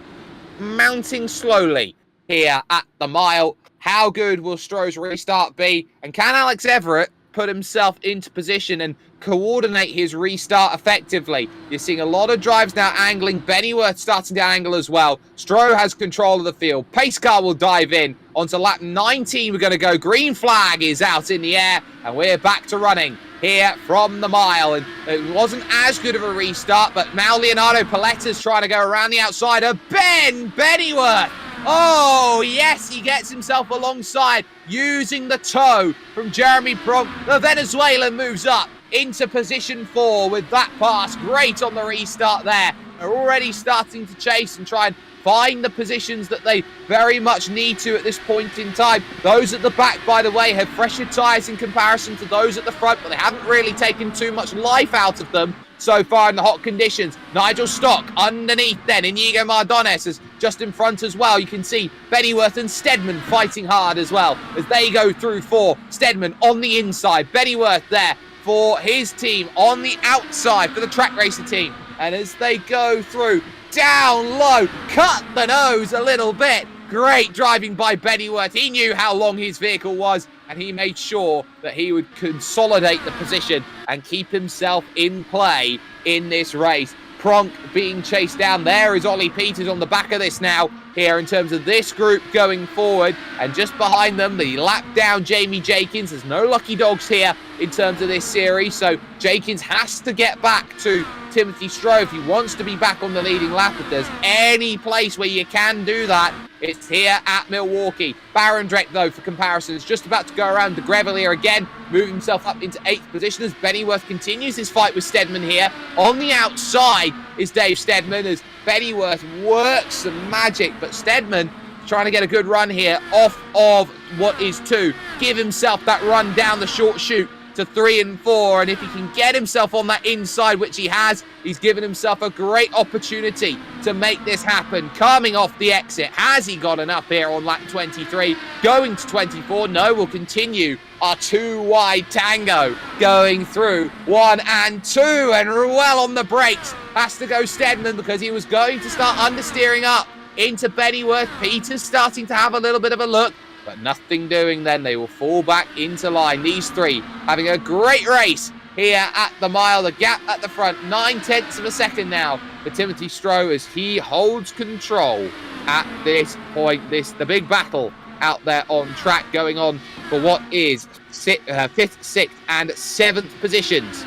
mounting slowly here at the mile. How good will Stroh's restart be? And can Alex Everett put himself into position and coordinate his restart effectively? You're seeing a lot of drives now angling. Bennyworth starting to angle as well. Stroh has control of the field. Pace car will dive in. Onto lap 19, we're going to go. Green flag is out in the air, and we're back to running here from the mile. And it wasn't as good of a restart, but now Leonardo Paletta's trying to go around the outside of Bennyworth. Oh, yes, he gets himself alongside using the toe from Jeremy Pronk. The Venezuelan moves up into position 4 with that pass. Great on the restart there. They're already starting to chase and try and find the positions that they very much need to at this point in time. Those at the back, by the way, have fresher tyres in comparison to those at the front, but they haven't really taken too much life out of them so far in the hot conditions. Nigel Stock underneath then. Inigo Mardones is just in front as well. You can see Bennyworth and Stedman fighting hard as well as they go through 4. Stedman on the inside. Bennyworth there for his team on the outside for the track racer team. And as they go through, down low, cut the nose a little bit. Great driving by Bennyworth. He knew how long his vehicle was, and he made sure that he would consolidate the position and keep himself in play in this race. Pronk being chased down. There is Ollie Peters on the back of this now here in terms of this group going forward. And just behind them, the lap down Jamie Jenkins. There's no lucky dogs here in terms of this series. So Jenkins has to get back to Timothy Stroh if he wants to be back on the leading lap. If there's any place where you can do that, it's here at Milwaukee. Barendregt, though, for comparison, is just about to go around Degrellia again, moving himself up into 8th position as Bennyworth continues his fight with Stedman here. On the outside is Dave Stedman as Bennyworth works some magic, but Stedman trying to get a good run here off of what is 2. Give himself that run down the short chute to 3 and 4, and if he can get himself on that inside, which he has, he's given himself a great opportunity to make this happen. Coming off the exit, has he got enough here on lap 23? Going to 24, no, we'll continue our 2 wide tango going through 1 and 2, and well on the brakes has to go Stedman because he was going to start understeering up into Bennyworth. Peters starting to have a little bit of a look, but nothing doing then. They will fall back into line. These 3 having a great race here at the mile. The gap at the front, 9/10 of a second now for Timothy Stroh as he holds control at this point. The big battle out there on track going on for what is 5th, 6th and 7th positions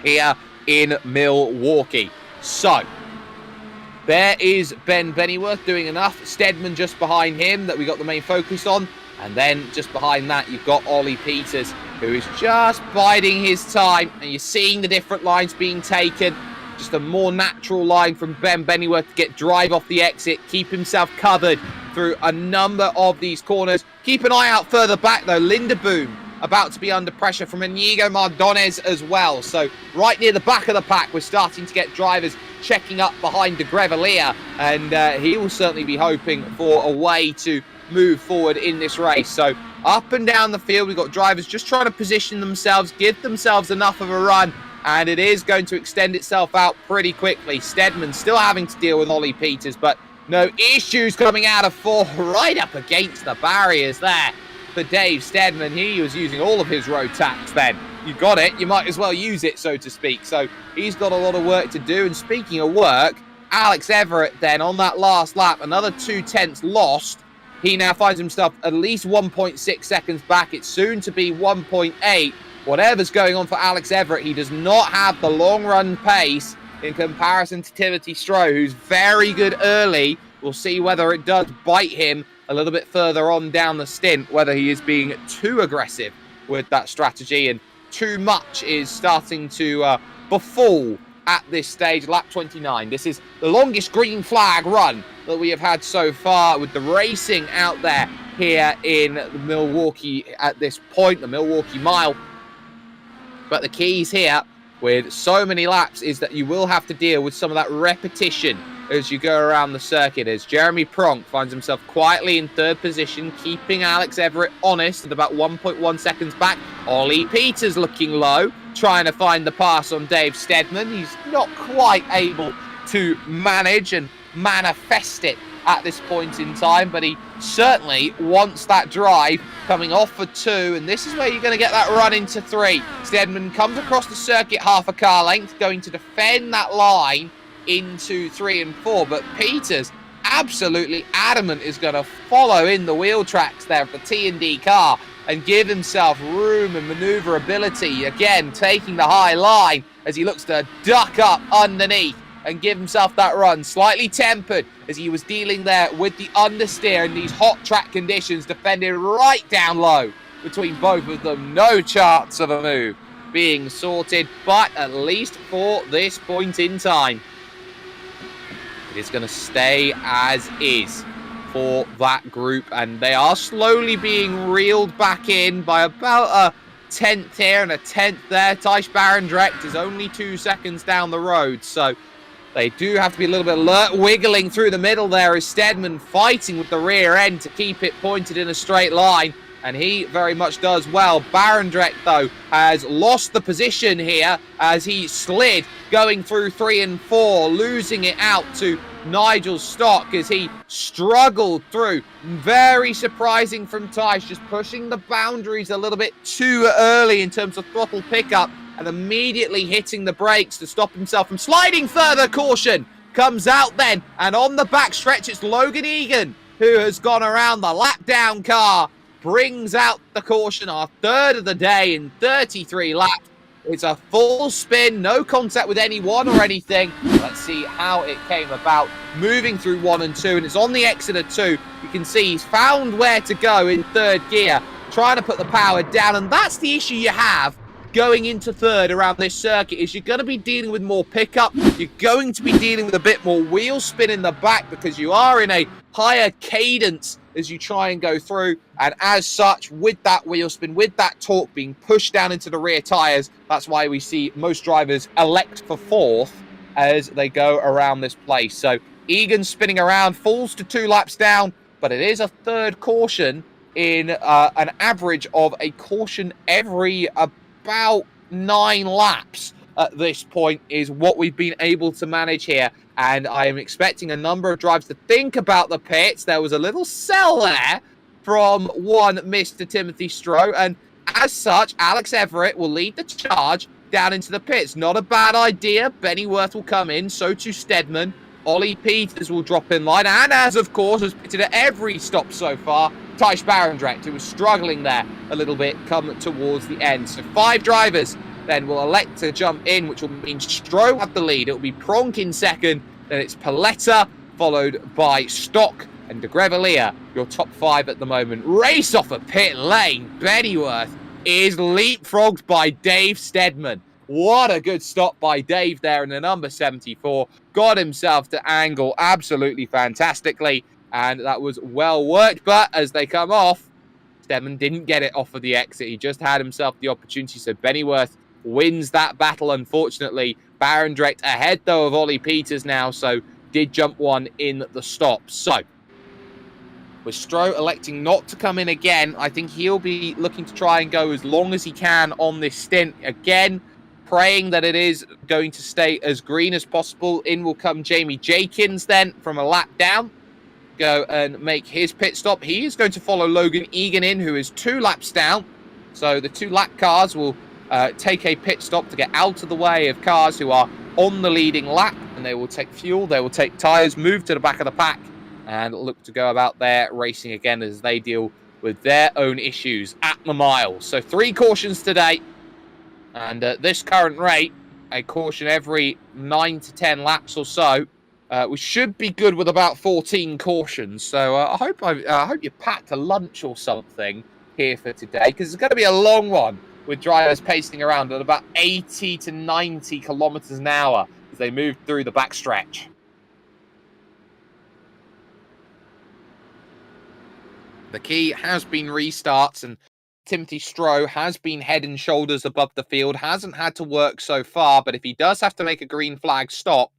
here in Milwaukee. So there is Ben Bennyworth doing enough. Stedman just behind him that we got the main focus on. And then just behind that, you've got Ollie Peters, who is just biding his time. And you're seeing the different lines being taken. Just a more natural line from Ben Bennyworth to get drive off the exit, keep himself covered through a number of these corners. Keep an eye out further back, though. Lindeboom about to be under pressure from Inigo Mardones as well. So right near the back of the pack, we're starting to get drivers checking up behind Degrellia, and he will certainly be hoping for a way to move forward in this race. So up and down the field, we've got drivers just trying to position themselves, give themselves enough of a run, and it is going to extend itself out pretty quickly. Stedman still having to deal with Ollie Peters, but no issues coming out of 4, right up against the barriers there for Dave Stedman. He was using all of his road tax then. You got it, you might as well use it, so to speak. So he's got a lot of work to do. And speaking of work, Alex Everett then on that last lap, another 2/10 lost. He now finds himself at least 1.6 seconds back. It's soon to be 1.8. whatever's going on for Alex Everett, he does not have the long-run pace in comparison to Timothy Stroh, who's very good early. We'll see whether it does bite him a little bit further on down the stint, whether he is being too aggressive with that strategy, and too much is starting to befall at this stage. Lap 29. This is the longest green flag run that we have had so far with the racing out there here in Milwaukee at this point, the Milwaukee Mile. But the keys here with so many laps is that you will have to deal with some of that repetition as you go around the circuit, as Jeremy Pronk finds himself quietly in third position, keeping Alex Everett honest at about 1.1 seconds back. Ollie Peters looking low, trying to find the pass on Dave Stedman. He's not quite able to manage and manifest it at this point in time, but he certainly wants that drive coming off for 2, and this is where you're going to get that run into 3. Stedman comes across the circuit half a car length, going to defend that line into 3 and 4, but Peters, absolutely adamant, is going to follow in the wheel tracks there of the T&D car and give himself room and maneuverability, again taking the high line as he looks to duck up underneath and give himself that run. Slightly tempered as he was dealing there with the understeer in these hot track conditions, defended right down low between both of them. No chance of a move being sorted, but at least for this point in time, it is going to stay as is for that group, and they are slowly being reeled back in by about a 10th here and a 10th there. Thijs Barendregt is only 2 seconds down the road, so they do have to be a little bit alert. Wiggling through the middle there is Stedman, fighting with the rear end to keep it pointed in a straight line, and he very much does well. Barendregt, though, has lost the position here as he slid going through 3 and 4, losing it out to Nigel Stock as he struggled through. Very surprising from Thijs, just pushing the boundaries a little bit too early in terms of throttle pickup and immediately hitting the brakes to stop himself from sliding further. Caution comes out then, and on the back stretch it's Logan Egan who has gone around the lap down car, brings out the caution, our third of the day in 33 laps. It's a full spin, no contact with anyone or anything. Let's see how it came about. Moving through 1 and 2, and it's on the exit of 2. You can see he's found where to go in third gear, trying to put the power down, and that's the issue you have going into third around this circuit, is you're going to be dealing with more pickup. You're going to be dealing with a bit more wheel spin in the back because you are in a higher cadence as you try and go through, and as such, with that wheel spin, with that torque being pushed down into the rear tyres, that's why we see most drivers elect for fourth as they go around this place. So Egan spinning around, falls to 2 laps down, but it is a third caution in an average of a caution every about 9 laps at this point is what we've been able to manage here. And I am expecting a number of drivers to think about the pits. There was a little sell there from one Mr. Timothy Stroh, and as such, Alex Everett will lead the charge down into the pits. Not a bad idea. Bennyworth will come in, so too Stedman. Ollie Peters will drop in line, and as of course has pitted at every stop so far, Thijs Barendregt, who was struggling there a little bit come towards the end. So 5 drivers then will elect to jump in, which will mean Stroh have the lead. It will be Pronk in second, then it's Paletta, followed by Stock and Degrellia, your top 5 at the moment. Race off a pit lane. Bennyworth is leapfrogged by Dave Stedman. What a good stop by Dave there in the number 74. Got himself to angle absolutely fantastically, and that was well worked. But as they come off, Stedman didn't get it off of the exit. He just had himself the opportunity, so Bennyworth wins that battle, unfortunately. Barendregt ahead, though, of Ollie Peters now, so did jump one in the stop. So, with Stroh electing not to come in again, I think he'll be looking to try and go as long as he can on this stint. Again, praying that it is going to stay as green as possible. In will come Jamie Jenkins then from a lap down. Go and make his pit stop. He is going to follow Logan Egan in, who is 2 laps down. So the 2 lap cars will take a pit stop to get out of the way of cars who are on the leading lap, and they will take fuel, they will take tyres, move to the back of the pack, and look to go about their racing again as they deal with their own issues at the mile. So 3 cautions today. And at this current rate, a caution every 9 to 10 laps or so. We should be good with about 14 cautions. So I hope you packed a lunch or something here for today, because it's going to be a long one with drivers pacing around at about 80 to 90 kilometers an hour as they move through the backstretch. The key has been restarts, and Tim Stroh has been head and shoulders above the field, hasn't had to work so far, but if he does have to make a green flag stop,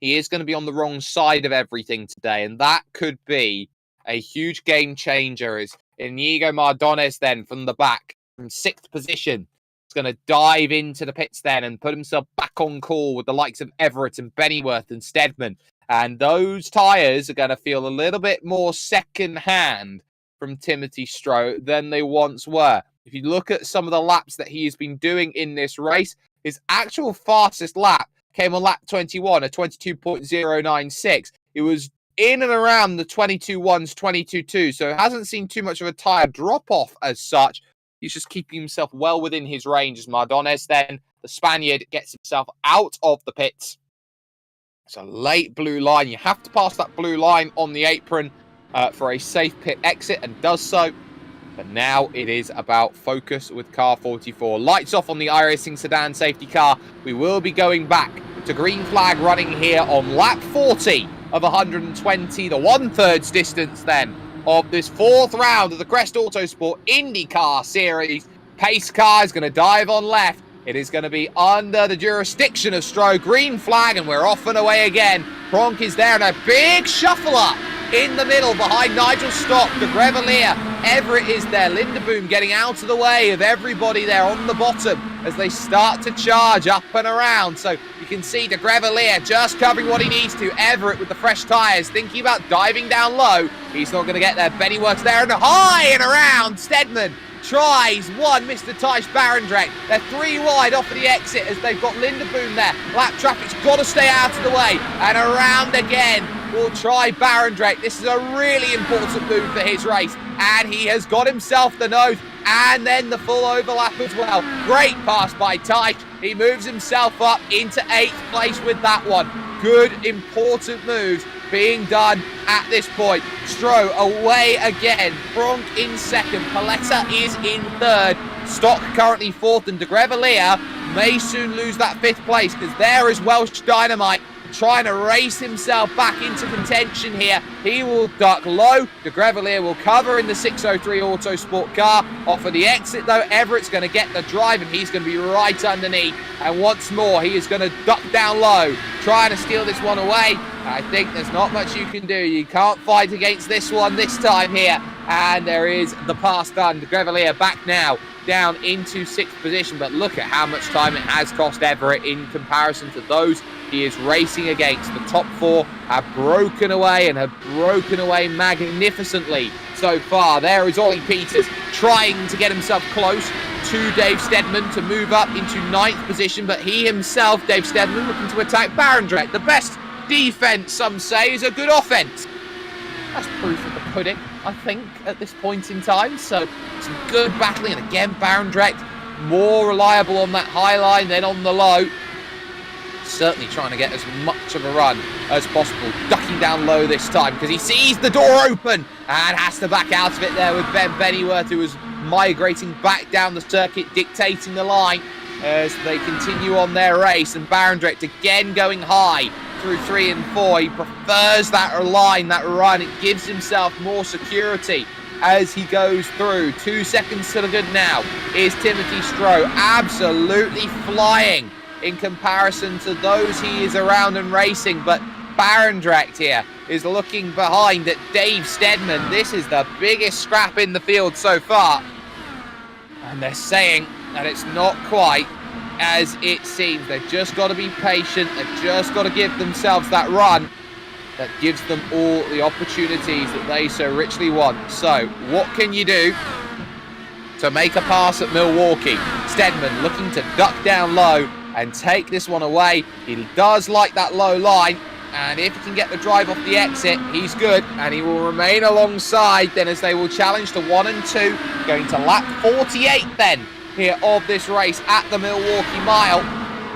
he is going to be on the wrong side of everything today, and that could be a huge game changer. As Inigo Mardones then from the back, from 6th position, is going to dive into the pits then and put himself back on call with the likes of Everett and Bennyworth and Stedman, and those tyres are going to feel a little bit more second-hand from Timothy Stroh than they once were. If you look at some of the laps that he has been doing in this race, his actual fastest lap came on lap 21 at 22.096. It was in and around the 22.1s, 22.2, so it hasn't seen too much of a tyre drop-off as such. He's just keeping himself well within his range as Mardones then, the Spaniard, gets himself out of the pits. It's a late blue line. You have to pass that blue line on the apron for a safe pit exit, and does so. But now it is about focus with car 44. Lights off on the iRacing sedan safety car. We will be going back to green flag running here on lap 40 of 120, the 1/3 distance then of this 4th round of the Crest Autosport IndyCar Series. Pace car is going to dive on left. It is going to be under the jurisdiction of Stroh. Green flag, and we're off and away again. Pronk is there, and a big shuffle up in the middle behind Nigel Stock, Degrellia. Everett is there. Lindeboom getting out of the way of everybody there on the bottom as they start to charge up and around. So you can see Degrellia just covering what he needs to. Everett with the fresh tyres, thinking about diving down low. He's not going to get there. Bennyworth's there and high and around. Stedman tries one, Mr. Thijs Barendregt. They're 3 wide off of the exit as they've got Lindeboom there. Lap traffic's got to stay out of the way. And around again will try Barendregt. This is a really important move for his race. And he has got himself the nose and then the full overlap as well. Great pass by Thijs. He moves himself up into 8th place with that one. Good, important moves being done at this point. Stroh away again. Pronk in 2nd. Paletta is in 3rd. Stock currently 4th, and Degrellia may soon lose that 5th place because there is Welsh Dynamite trying to race himself back into contention here. He will duck low. Degrellia will cover in the 603 Autosport car. Off of the exit though, Everett's going to get the drive and he's going to be right underneath. And once more, he is going to duck down low, trying to steal this one away. I think there's not much you can do. You can't fight against this one this time here. And there is the pass done. Degrellia back now down into 6th position. But look at how much time it has cost Everett in comparison to those he is racing against. The top 4 have broken away and have broken away magnificently so far. There is Ollie Peters trying to get himself close to Dave Stedman to move up into 9th position. But he himself, Dave Stedman, looking to attack Barendregt. The best defense, some say, is a good offense. That's proof of the pudding, I think, at this point in time. So some good battling, and again Barendregt more reliable on that high line than on the low. Certainly trying to get as much of a run as possible. Ducking down low this time because he sees the door open and has to back out of it there with Ben Bennyworth, who was migrating back down the circuit, dictating the line as they continue on their race. And Barendregt again going high through 3 and 4. He prefers that line, that run. It gives himself more security as he goes through. 2 seconds to the good now is Timothy Stroh, absolutely flying in comparison to those he is around and racing. But Barendregt here is looking behind at Dave Stedman. This is the biggest scrap in the field so far. And they're saying that it's not quite as it seems. They've just got to be patient. They've just got to give themselves that run that gives them all the opportunities that they so richly want. So what can you do to make a pass at Milwaukee? Stedman looking to duck down low and take this one away. He does like that low line, and if he can get the drive off the exit, he's good, and he will remain alongside then as they will challenge to 1 and 2, going to lap 48 then here of this race at the Milwaukee Mile.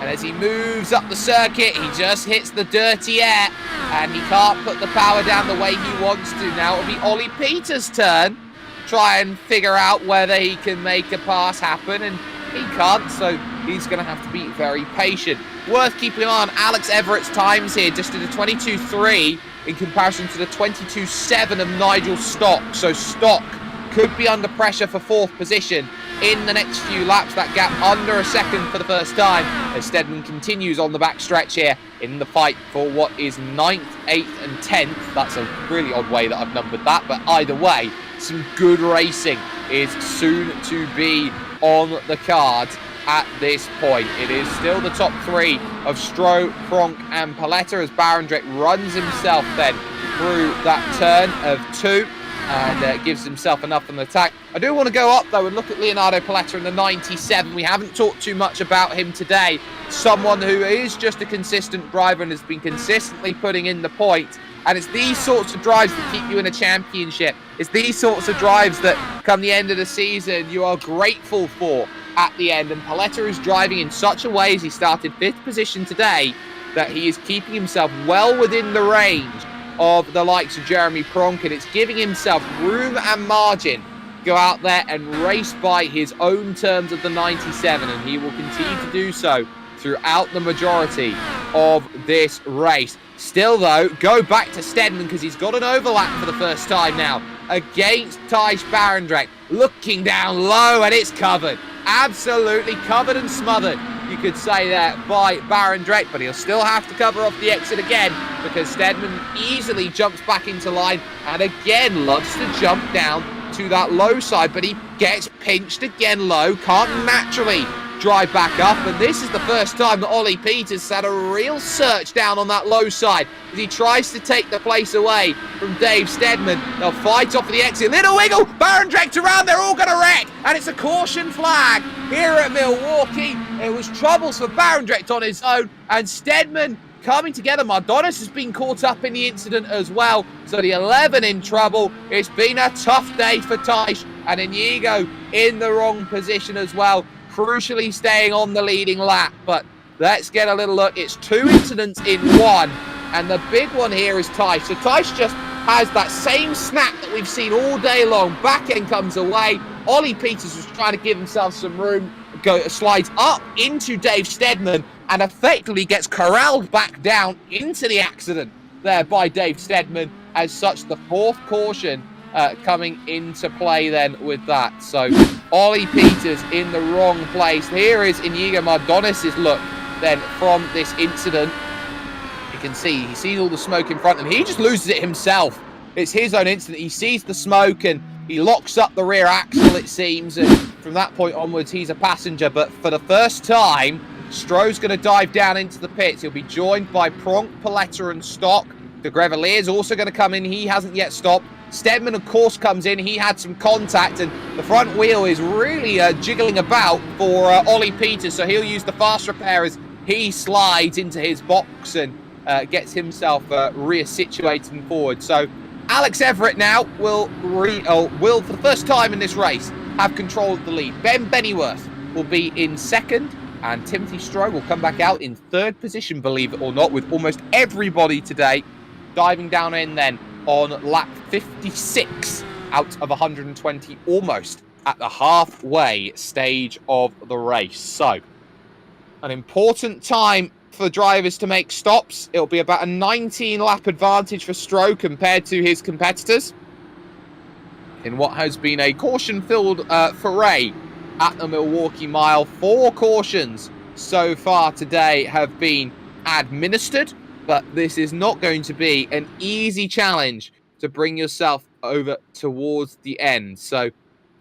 And as he moves up the circuit, he just hits the dirty air, and he can't put the power down the way he wants to. Now it'll be Ollie Peters' turn to try and figure out whether he can make a pass happen, and he can't, so he's going to have to be very patient. Worth keeping on Alex Everett's times here, just at a 22.3 in comparison to the 22.7 of Nigel Stock. So Stock could be under pressure for 4th position in the next few laps. That gap under a second for the first time as Stedman continues on the back stretch here in the fight for what is 9th, 8th and 10th. That's a really odd way that I've numbered that, but either way, some good racing is soon to be on the cards at this point. It is still the top 3 of Stroh, Pronk and Paletta as Barendregt runs himself then through that turn of 2 and gives himself enough on the attack. I do want to go up though and look at Leonardo Paletta in the 97. We haven't talked too much about him today. Someone who is just a consistent driver and has been consistently putting in the point. And it's these sorts of drives that keep you in a championship. It's these sorts of drives that come the end of the season you are grateful for at the end. And Paletta is driving in such a way as he started 5th position today that he is keeping himself well within the range of the likes of Jeremy Pronk, and it's giving himself room and margin to go out there and race by his own terms of the 97, and he will continue to do so throughout the majority of this race. Still though, go back to Stedman because he's got an overlap for the first time now against Thijs Barendregt, looking down low, and it's covered. Absolutely covered and smothered, you could say that, by Barendregt, but he'll still have to cover off the exit again because Stedman easily jumps back into line and again loves to jump down to that low side, but he gets pinched again low, can't naturally drive back up, and this is the first time that Ollie Peters had a real search down on that low side as he tries to take the place away from Dave Stedman. They'll fight off the exit. Little wiggle, Barendregt around, they're all going to wreck, and it's a caution flag here at Milwaukee. It was troubles for Barendregt on his own, and Stedman coming together. Mardonis has been caught up in the incident as well, so the 11 in trouble. It's been a tough day for Thijs, and Inigo in the wrong position as well, crucially staying on the leading lap. But let's get a little look. It's 2 incidents in 1, and the big one here is Thijs. So Thijs just has that same snap that we've seen all day long. Back end comes away. Ollie Peters was trying to give himself some room, slides up into Dave Stedman and effectively gets corralled back down into the accident there by Dave Stedman. As such, the 4th caution coming into play then with that. So Ollie Peters in the wrong place. Here is Inigo Mardonis' look then from this incident. You can see he sees all the smoke in front of him. He just loses it himself. It's his own incident. He sees the smoke and he locks up the rear axle, it seems, and from that point onwards he's a passenger. But for the first time, Stroh's going to dive down into the pits. He'll be joined by Pronk, Paletta and Stock. Degrellia is also going to come in. He hasn't yet stopped. Stedman, of course, comes in. He had some contact, and the front wheel is really jiggling about for Ollie Peters, so he'll use the fast repair as he slides into his box and gets himself rear-situated forward. So Alex Everett now will, for the first time in this race, have control of the lead. Ben Bennyworth will be in 2nd, and Timothy Stroh will come back out in 3rd position, believe it or not, with almost everybody today diving down in then on lap 56 out of 120, almost at the halfway stage of the race. So, an important time for drivers to make stops. It'll be about a 19-lap advantage for Stroh compared to his competitors in what has been a caution-filled foray at the Milwaukee Mile. 4 cautions so far today have been administered, but this is not going to be an easy challenge to bring yourself over towards the end. So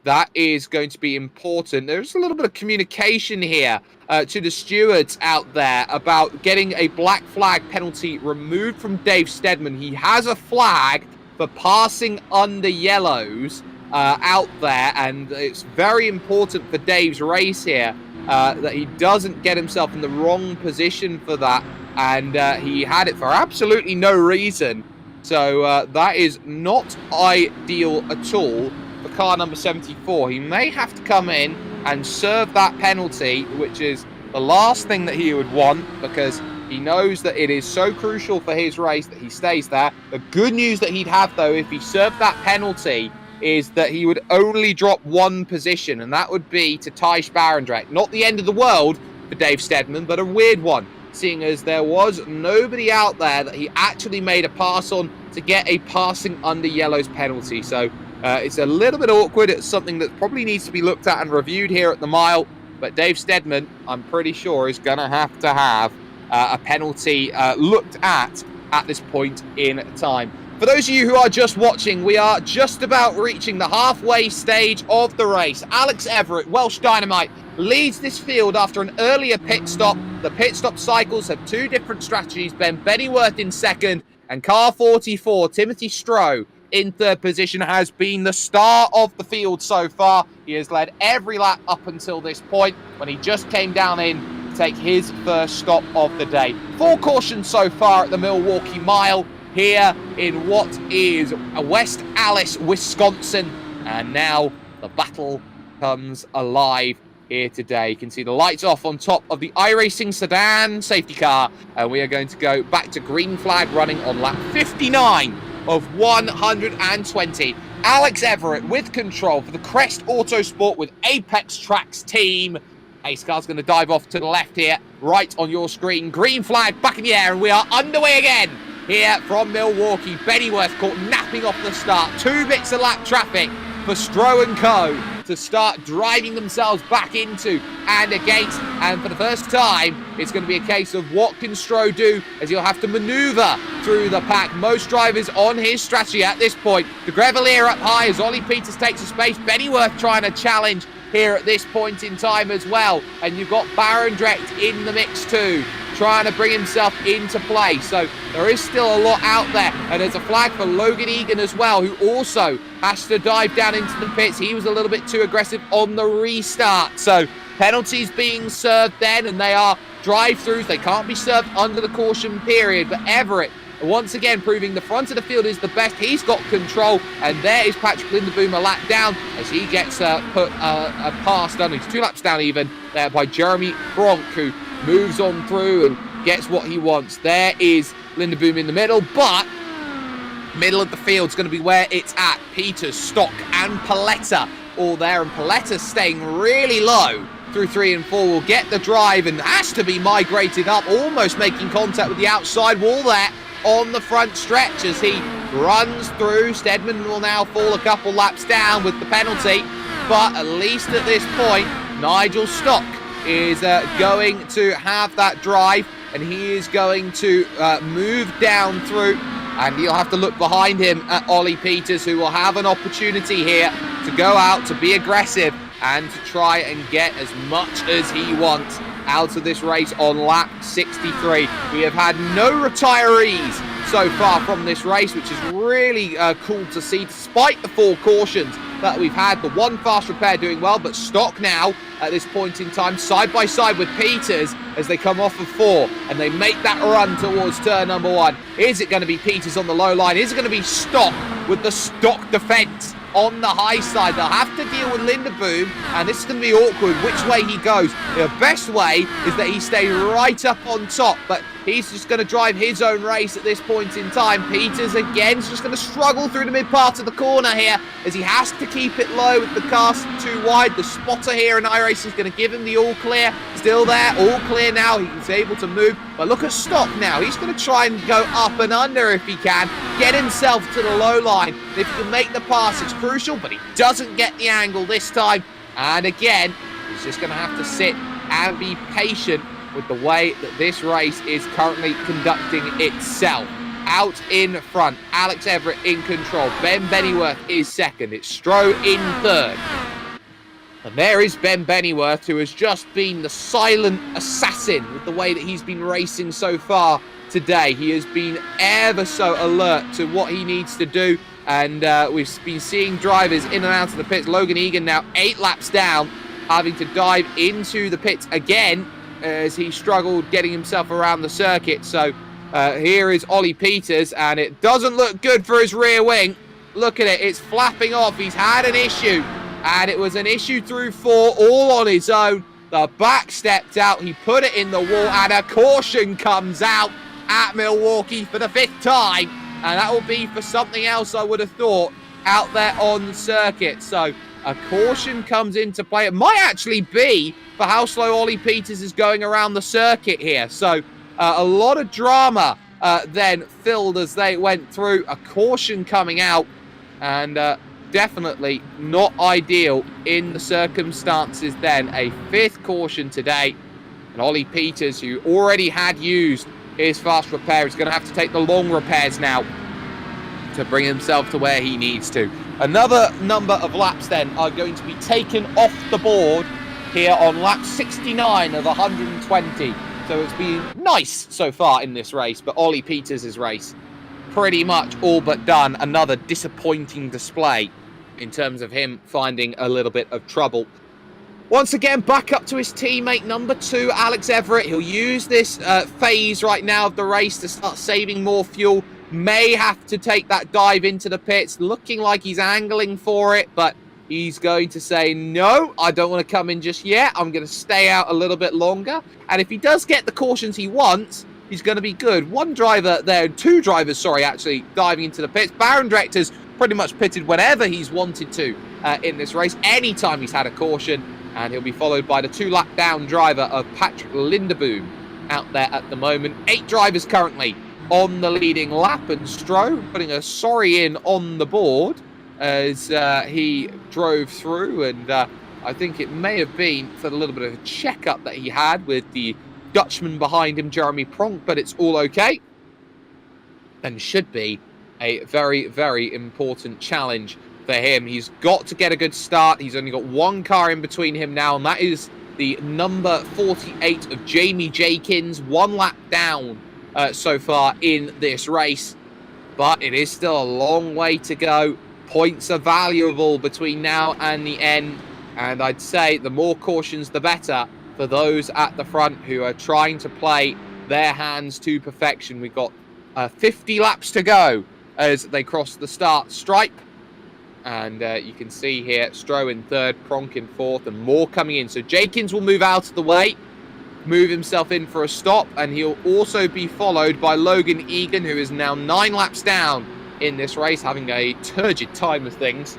that is going to be important. There's a little bit of communication here to the stewards out there about getting a black flag penalty removed from Dave Stedman. He has a flag for passing under yellows out there, and it's very important for Dave's race here that he doesn't get himself in the wrong position for that, and he had it for absolutely no reason. So that is not ideal at all for car number 74. He may have to come in and serve that penalty, which is the last thing that he would want, because he knows that it is so crucial for his race that he stays there. The good news that he'd have, though, if he served that penalty, is that he would only drop one position, and that would be to Thijs Barendregt. Not the end of the world for Dave Stedman, but a weird one, seeing as there was nobody out there that he actually made a pass on to get a passing under yellows penalty. So it's a little bit awkward. It's something that probably needs to be looked at and reviewed here at the mile. But Dave Stedman, I'm pretty sure, is going to have a penalty looked at this point in time. For those of you who are just watching, we are just about reaching the halfway stage of the race. Alex Everett, Welsh Dynamite, leads this field after an earlier pit stop. The pit stop cycles have two different strategies. Ben Bennyworth in second, and car 44, Timothy Stroh, in third position, has been the star of the field so far. He has led every lap up until this point, when he just came down in to take his first stop of the day. 4 cautions so far at the Milwaukee Mile here in what is West Allis, Wisconsin. And now the battle comes alive here today. You can see the lights off on top of the iRacing sedan safety car. And we are going to go back to green flag running on lap 59 of 120. Alex Everett with control for the Crest Autosport with Apex Tracks team. Ace car's going to dive off to the left here, right on your screen. Green flag back in the air, and we are underway again here from Milwaukee. Bennyworth caught napping off the start. 2 bits of lap traffic for Stroh and co to start driving themselves back into and against. And for the first time, it's going to be a case of what can Stroh do, as he'll have to maneuver through the pack. Most drivers on his strategy at this point. Degrellia up high as Ollie Peters takes a space. Bennyworth trying to challenge here at this point in time as well. And you've got Barendregt in the mix too, trying to bring himself into play. So there is still a lot out there. And there's a flag for Logan Egan as well, who also has to dive down into the pits. He was a little bit too aggressive on the restart. So penalties being served then, and they are drive-throughs. They can't be served under the caution period. But Everett, once again, proving the front of the field is the best. He's got control, and there is Patrick Lindeboom a lap down as he gets put a pass done. He's 2 laps down even there by Jeremy Franck, who moves on through and gets what he wants. There is Lindeboom in the middle, but middle of the field is going to be where it's at. Peters, Stock and Paletta all there, and Paletta staying really low through 3 and 4 will get the drive and has to be migrated up, almost making contact with the outside wall there on the front stretch as he runs through. Stedman will now fall a couple laps down with the penalty, but at least at this point, Nigel Stock is going to have that drive, and he is going to move down through, and he'll have to look behind him at Ollie Peters, who will have an opportunity here to go out, to be aggressive, and to try and get as much as he wants out of this race on lap 63. We have had no retirees so far from this race, which is really cool to see, despite the 4 cautions that we've had. The 1 fast repair doing well, but Stock now at this point in time side by side with Peters as they come off of 4 and they make that run towards turn number 1. Is it going to be Peters on the low line? Is it going to be Stock with the Stock defence on the high side? They'll have to deal with Lindeboom, and this is going to be awkward which way he goes. The best way is that he stays right up on top, but he's just going to drive his own race at this point in time. Peters again is just going to struggle through the mid part of the corner here as he has to keep it low with the cast too wide. The spotter here in iRacing is going to give him the all clear. Still there, all clear now. He's able to move, but look at Stock now. He's going to try and go up and under if he can, get himself to the low line. If he can make the pass, it's crucial, but he doesn't get the angle this time. And again, he's just going to have to sit and be patient with the way that this race is currently conducting itself. Out in front, Alex Everett in control. Ben Bennyworth is second. It's Stroh in third. And there is Ben Bennyworth, who has just been the silent assassin with the way that he's been racing so far today. He has been ever so alert to what he needs to do. And we've been seeing drivers in and out of the pits. Logan Egan now 8 laps down, having to dive into the pits again as he struggled getting himself around the circuit. So here is Ollie Peters, and it doesn't look good for his rear wing. Look at it, it's flapping off. He's had an issue and it was an issue through 4 all on his own. The back stepped out, he put it in the wall, and a caution comes out at Milwaukee for the 5th time, and that will be for something else, I would have thought, out there on the circuit. So a caution comes into play. It might actually be for how slow Ollie Peters is going around the circuit here. So a lot of drama then filled as they went through. A caution coming out, and definitely not ideal in the circumstances then. A 5th caution today, and Ollie Peters, who already had used his fast repair, is going to have to take the long repairs now to bring himself to where he needs to. Another number of laps then are going to be taken off the board here on lap 69 of 120. So it's been nice so far in this race, but Ollie Peters' race pretty much all but done. Another disappointing display in terms of him finding a little bit of trouble. Once again, back up to his teammate number 2, Alex Everett. He'll use this phase right now of the race to start saving more fuel. May have to take that dive into the pits, looking like he's angling for it, but he's going to say, no, I don't want to come in just yet. I'm going to stay out a little bit longer. And if he does get the cautions he wants, he's going to be good. 2 drivers, actually, diving into the pits. Barendregt has pretty much pitted whenever he's wanted to in this race, anytime he's had a caution. And he'll be followed by the 2-lap down driver of Patrick Lindeboom out there at the moment. 8 drivers currently on the leading lap, and Stroh putting a sorry in on the board as he drove through, and I think it may have been for the little bit of a checkup that he had with the Dutchman behind him, Jeremy Pronk, but it's all okay, and should be a very, very important challenge for him. He's got to get a good start. He's only got 1 car in between him now, and that is the number 48 of Jamie Jenkins, 1 lap down so far in this race, but it is still a long way to go. Points are valuable between now and the end, and I'd say the more cautions the better for those at the front who are trying to play their hands to perfection. We've got 50 laps to go as they cross the start stripe, and you can see here Stroh in 3rd, Pronk in 4th, and more coming in. So Jenkins will move out of the way, move himself in for a stop, and he'll also be followed by Logan Egan, who is now 9 laps down in this race, having a turgid time of things.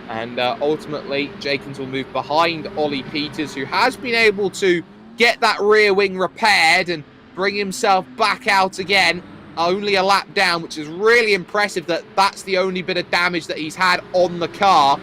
And ultimately, Jenkins will move behind Ollie Peters, who has been able to get that rear wing repaired and bring himself back out again, only a lap down, which is really impressive that that's the only bit of damage that he's had on the car.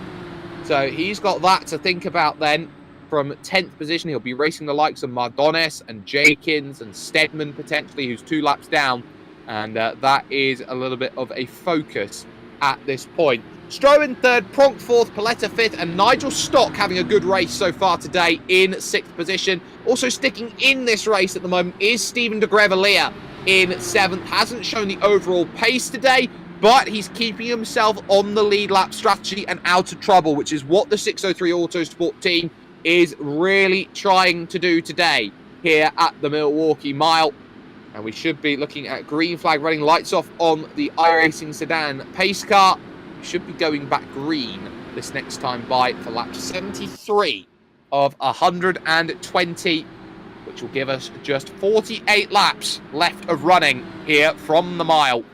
So he's got that to think about then. From 10th position, he'll be racing the likes of Mardones and Jenkins and Stedman, potentially, who's 2 laps down. And that is a little bit of a focus at this point. Stroh in 3rd, Pronk 4th, Paletta 5th, and Nigel Stock having a good race so far today in 6th position. Also sticking in this race at the moment is Stephen Degrellia in 7th. Hasn't shown the overall pace today, but he's keeping himself on the lead lap strategy and out of trouble, which is what the 603 Autosport team is really trying to do today here at the Milwaukee Mile. And we should be looking at green flag running lights off on the iRacing sedan pace car. We should be going back green this next time by for lap 73 of 120, which will give us just 48 laps left of running here from the mile.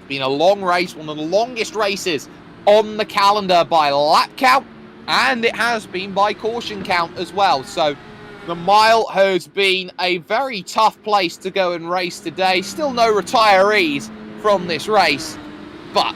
It's been a long race, one of the longest races on the calendar by lap count, and it has been by caution count as well. So the mile has been a very tough place to go and race today. Still no retirees from this race, but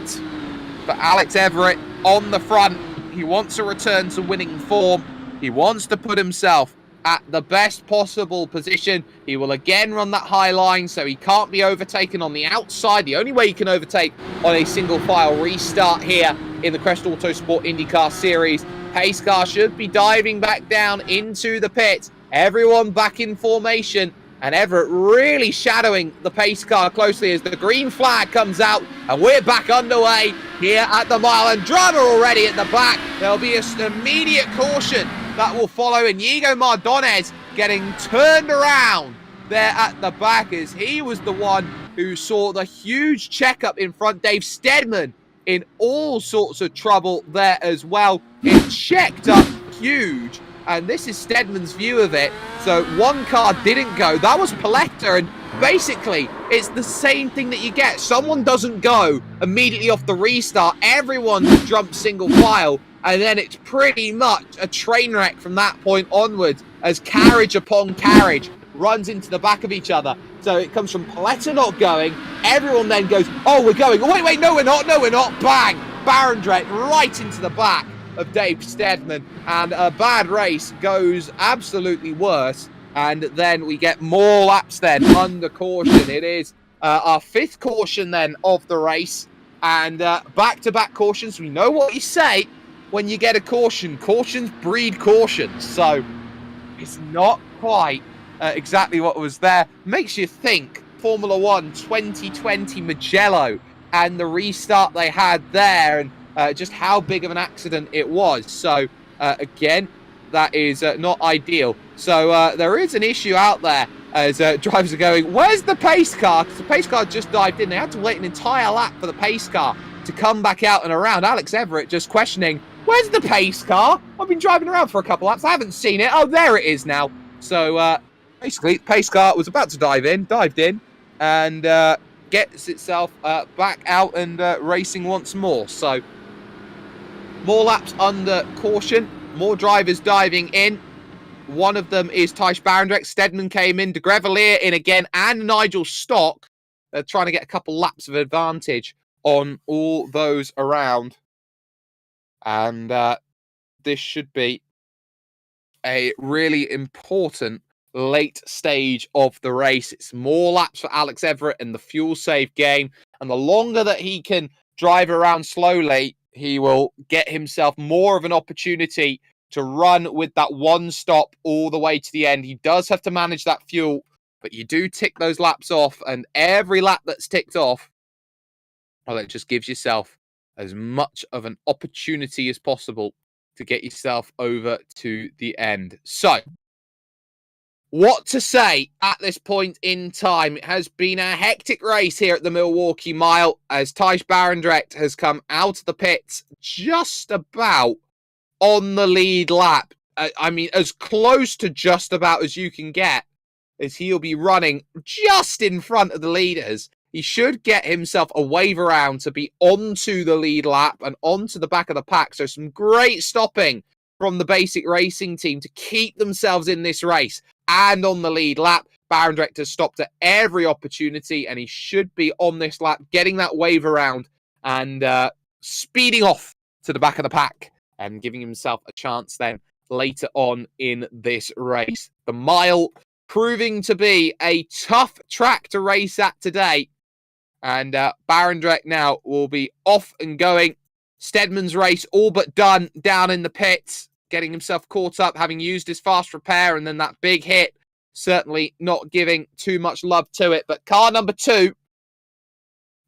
for Alex Everett on the front, he wants to return to winning form. He wants to put himself at the best possible position. He will again run that high line, so he can't be overtaken on the outside. The only way he can overtake on a single file restart here in the Crest Autosport IndyCar Series. Pace car should be diving back down into the pit. Everyone back in formation, and Everett really shadowing the pace car closely as the green flag comes out, and we're back underway here at the mile, and drama already at the back. There'll be an immediate caution that will follow, and Inigo Mardones getting turned around there at the back as he was the one who saw the huge checkup in front. Dave Stedman in all sorts of trouble there as well. It checked up huge, and this is Stedman's view of it. So one car didn't go. That was Paletta, and basically it's the same thing that you get. Someone doesn't go immediately off the restart. Everyone jumps single file, and then it's pretty much a train wreck from that point onwards as carriage upon carriage runs into the back of each other. So it comes from Paletta not going. Everyone then goes, oh, we're going. Oh, wait, no, we're not. No, we're not. Bang! Barendregt right into the back of Dave Stedman. And a bad race goes absolutely worse. And then we get more laps then under caution. It is our 5th caution then of the race. And back-to-back cautions. We know what you say when you get a caution. Cautions breed cautions. So it's not quite exactly what was there. Makes you think Formula 1 2020 Mugello and the restart they had there, and just how big of an accident it was. So again, that is not ideal. So there is an issue out there as drivers are going, where's the pace car? Because the pace car just dived in. They had to wait an entire lap for the pace car to come back out and around. Alex Everett just questioning, where's the pace car? I've been driving around for a couple laps. I haven't seen it. Oh, there it is now. So basically, the pace car was about to dived in, and gets itself back out and racing once more. So more laps under caution, more drivers diving in. One of them is Thijs Barendregt. Stedman came in, Degrellia in again, and Nigel Stock. They're trying to get a couple laps of advantage on all those around. And this should be a really important late stage of the race. It's more laps for Alex Everett in the fuel save game, and the longer that he can drive around slowly, he will get himself more of an opportunity to run with that one stop all the way to the end. He does have to manage that fuel, but you do tick those laps off, and every lap that's ticked off, well, it just gives yourself as much of an opportunity as possible to get yourself over to the end. So what to say at this point in time? It has been a hectic race here at the Milwaukee Mile as Thijs Barendregt has come out of the pits just about on the lead lap. I mean, as close to just about as you can get, as he'll be running just in front of the leaders. He should get himself a wave around to be onto the lead lap and onto the back of the pack. So some great stopping from the Basic Racing team to keep themselves in this race and on the lead lap. Barendregt has stopped at every opportunity, and he should be on this lap, getting that wave around and speeding off to the back of the pack and giving himself a chance then later on in this race. The mile proving to be a tough track to race at today. And Barendregt now will be off and going. Stedman's race all but done down in the pits, getting himself caught up, having used his fast repair, and then that big hit, certainly not giving too much love to it. But car number 2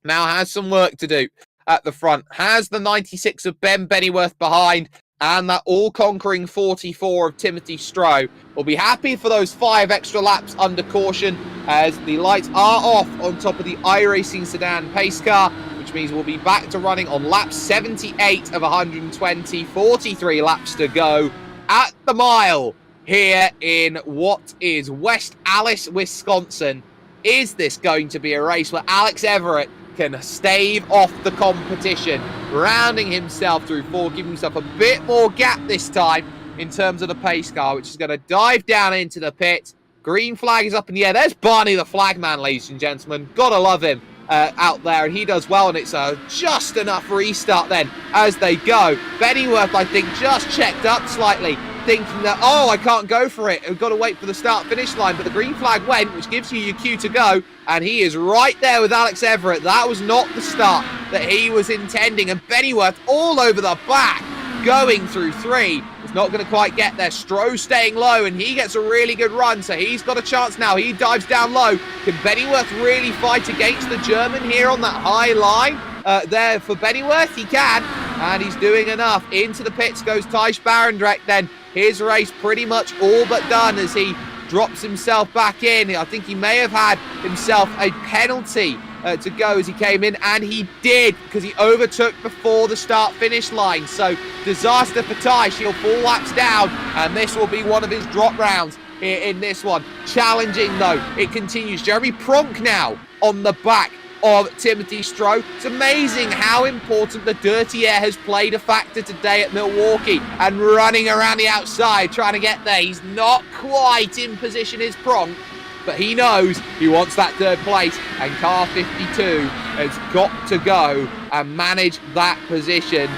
now has some work to do at the front. Has the 96 of Ben Bennyworth behind, and that all-conquering 44 of Timothy Stroh. Will be happy for those 5 extra laps under caution as the lights are off on top of the iRacing sedan pace car, which means we'll be back to running on lap 78 of 120, 43 laps to go at the mile here in what is West Allis, Wisconsin. Is this going to be a race where Alex Everett can stave off the competition, rounding himself through 4, giving himself a bit more gap this time in terms of the pace car, which is going to dive down into the pit. Green flag is up in the air. There's Barney the flagman, ladies and gentlemen. Gotta love him out there, and he does well, and it's just enough restart then as they go. Bennyworth, I think, just checked up slightly, thinking that, oh, I can't go for it. We've got to wait for the start-finish line, but the green flag went, which gives you your cue to go, and he is right there with Alex Everett. That was not the start that he was intending, and Bennyworth all over the back, going through 3. It's not going to quite get there. Stroh staying low, and he gets a really good run, so he's got a chance now. He dives down low. Can Bennyworth really fight against the German here on that high line? There for Bennyworth, he can, and he's doing enough. Into the pits goes Thijs Barendregt then. His race pretty much all but done as he drops himself back in. I think he may have had himself a penalty to go as he came in, and he did, because he overtook before the start-finish line. So, disaster for Thijs. He'll 4 laps down, and this will be one of his drop rounds here in this one. Challenging, though. It continues. Jeremy Pronk now on the back of Timothy Stroh. It's amazing how important the dirty air has played a factor today at Milwaukee, and running around the outside trying to get there. He's not quite in position as Pronk, but he knows he wants that 3rd place, and car 52 has got to go and manage that position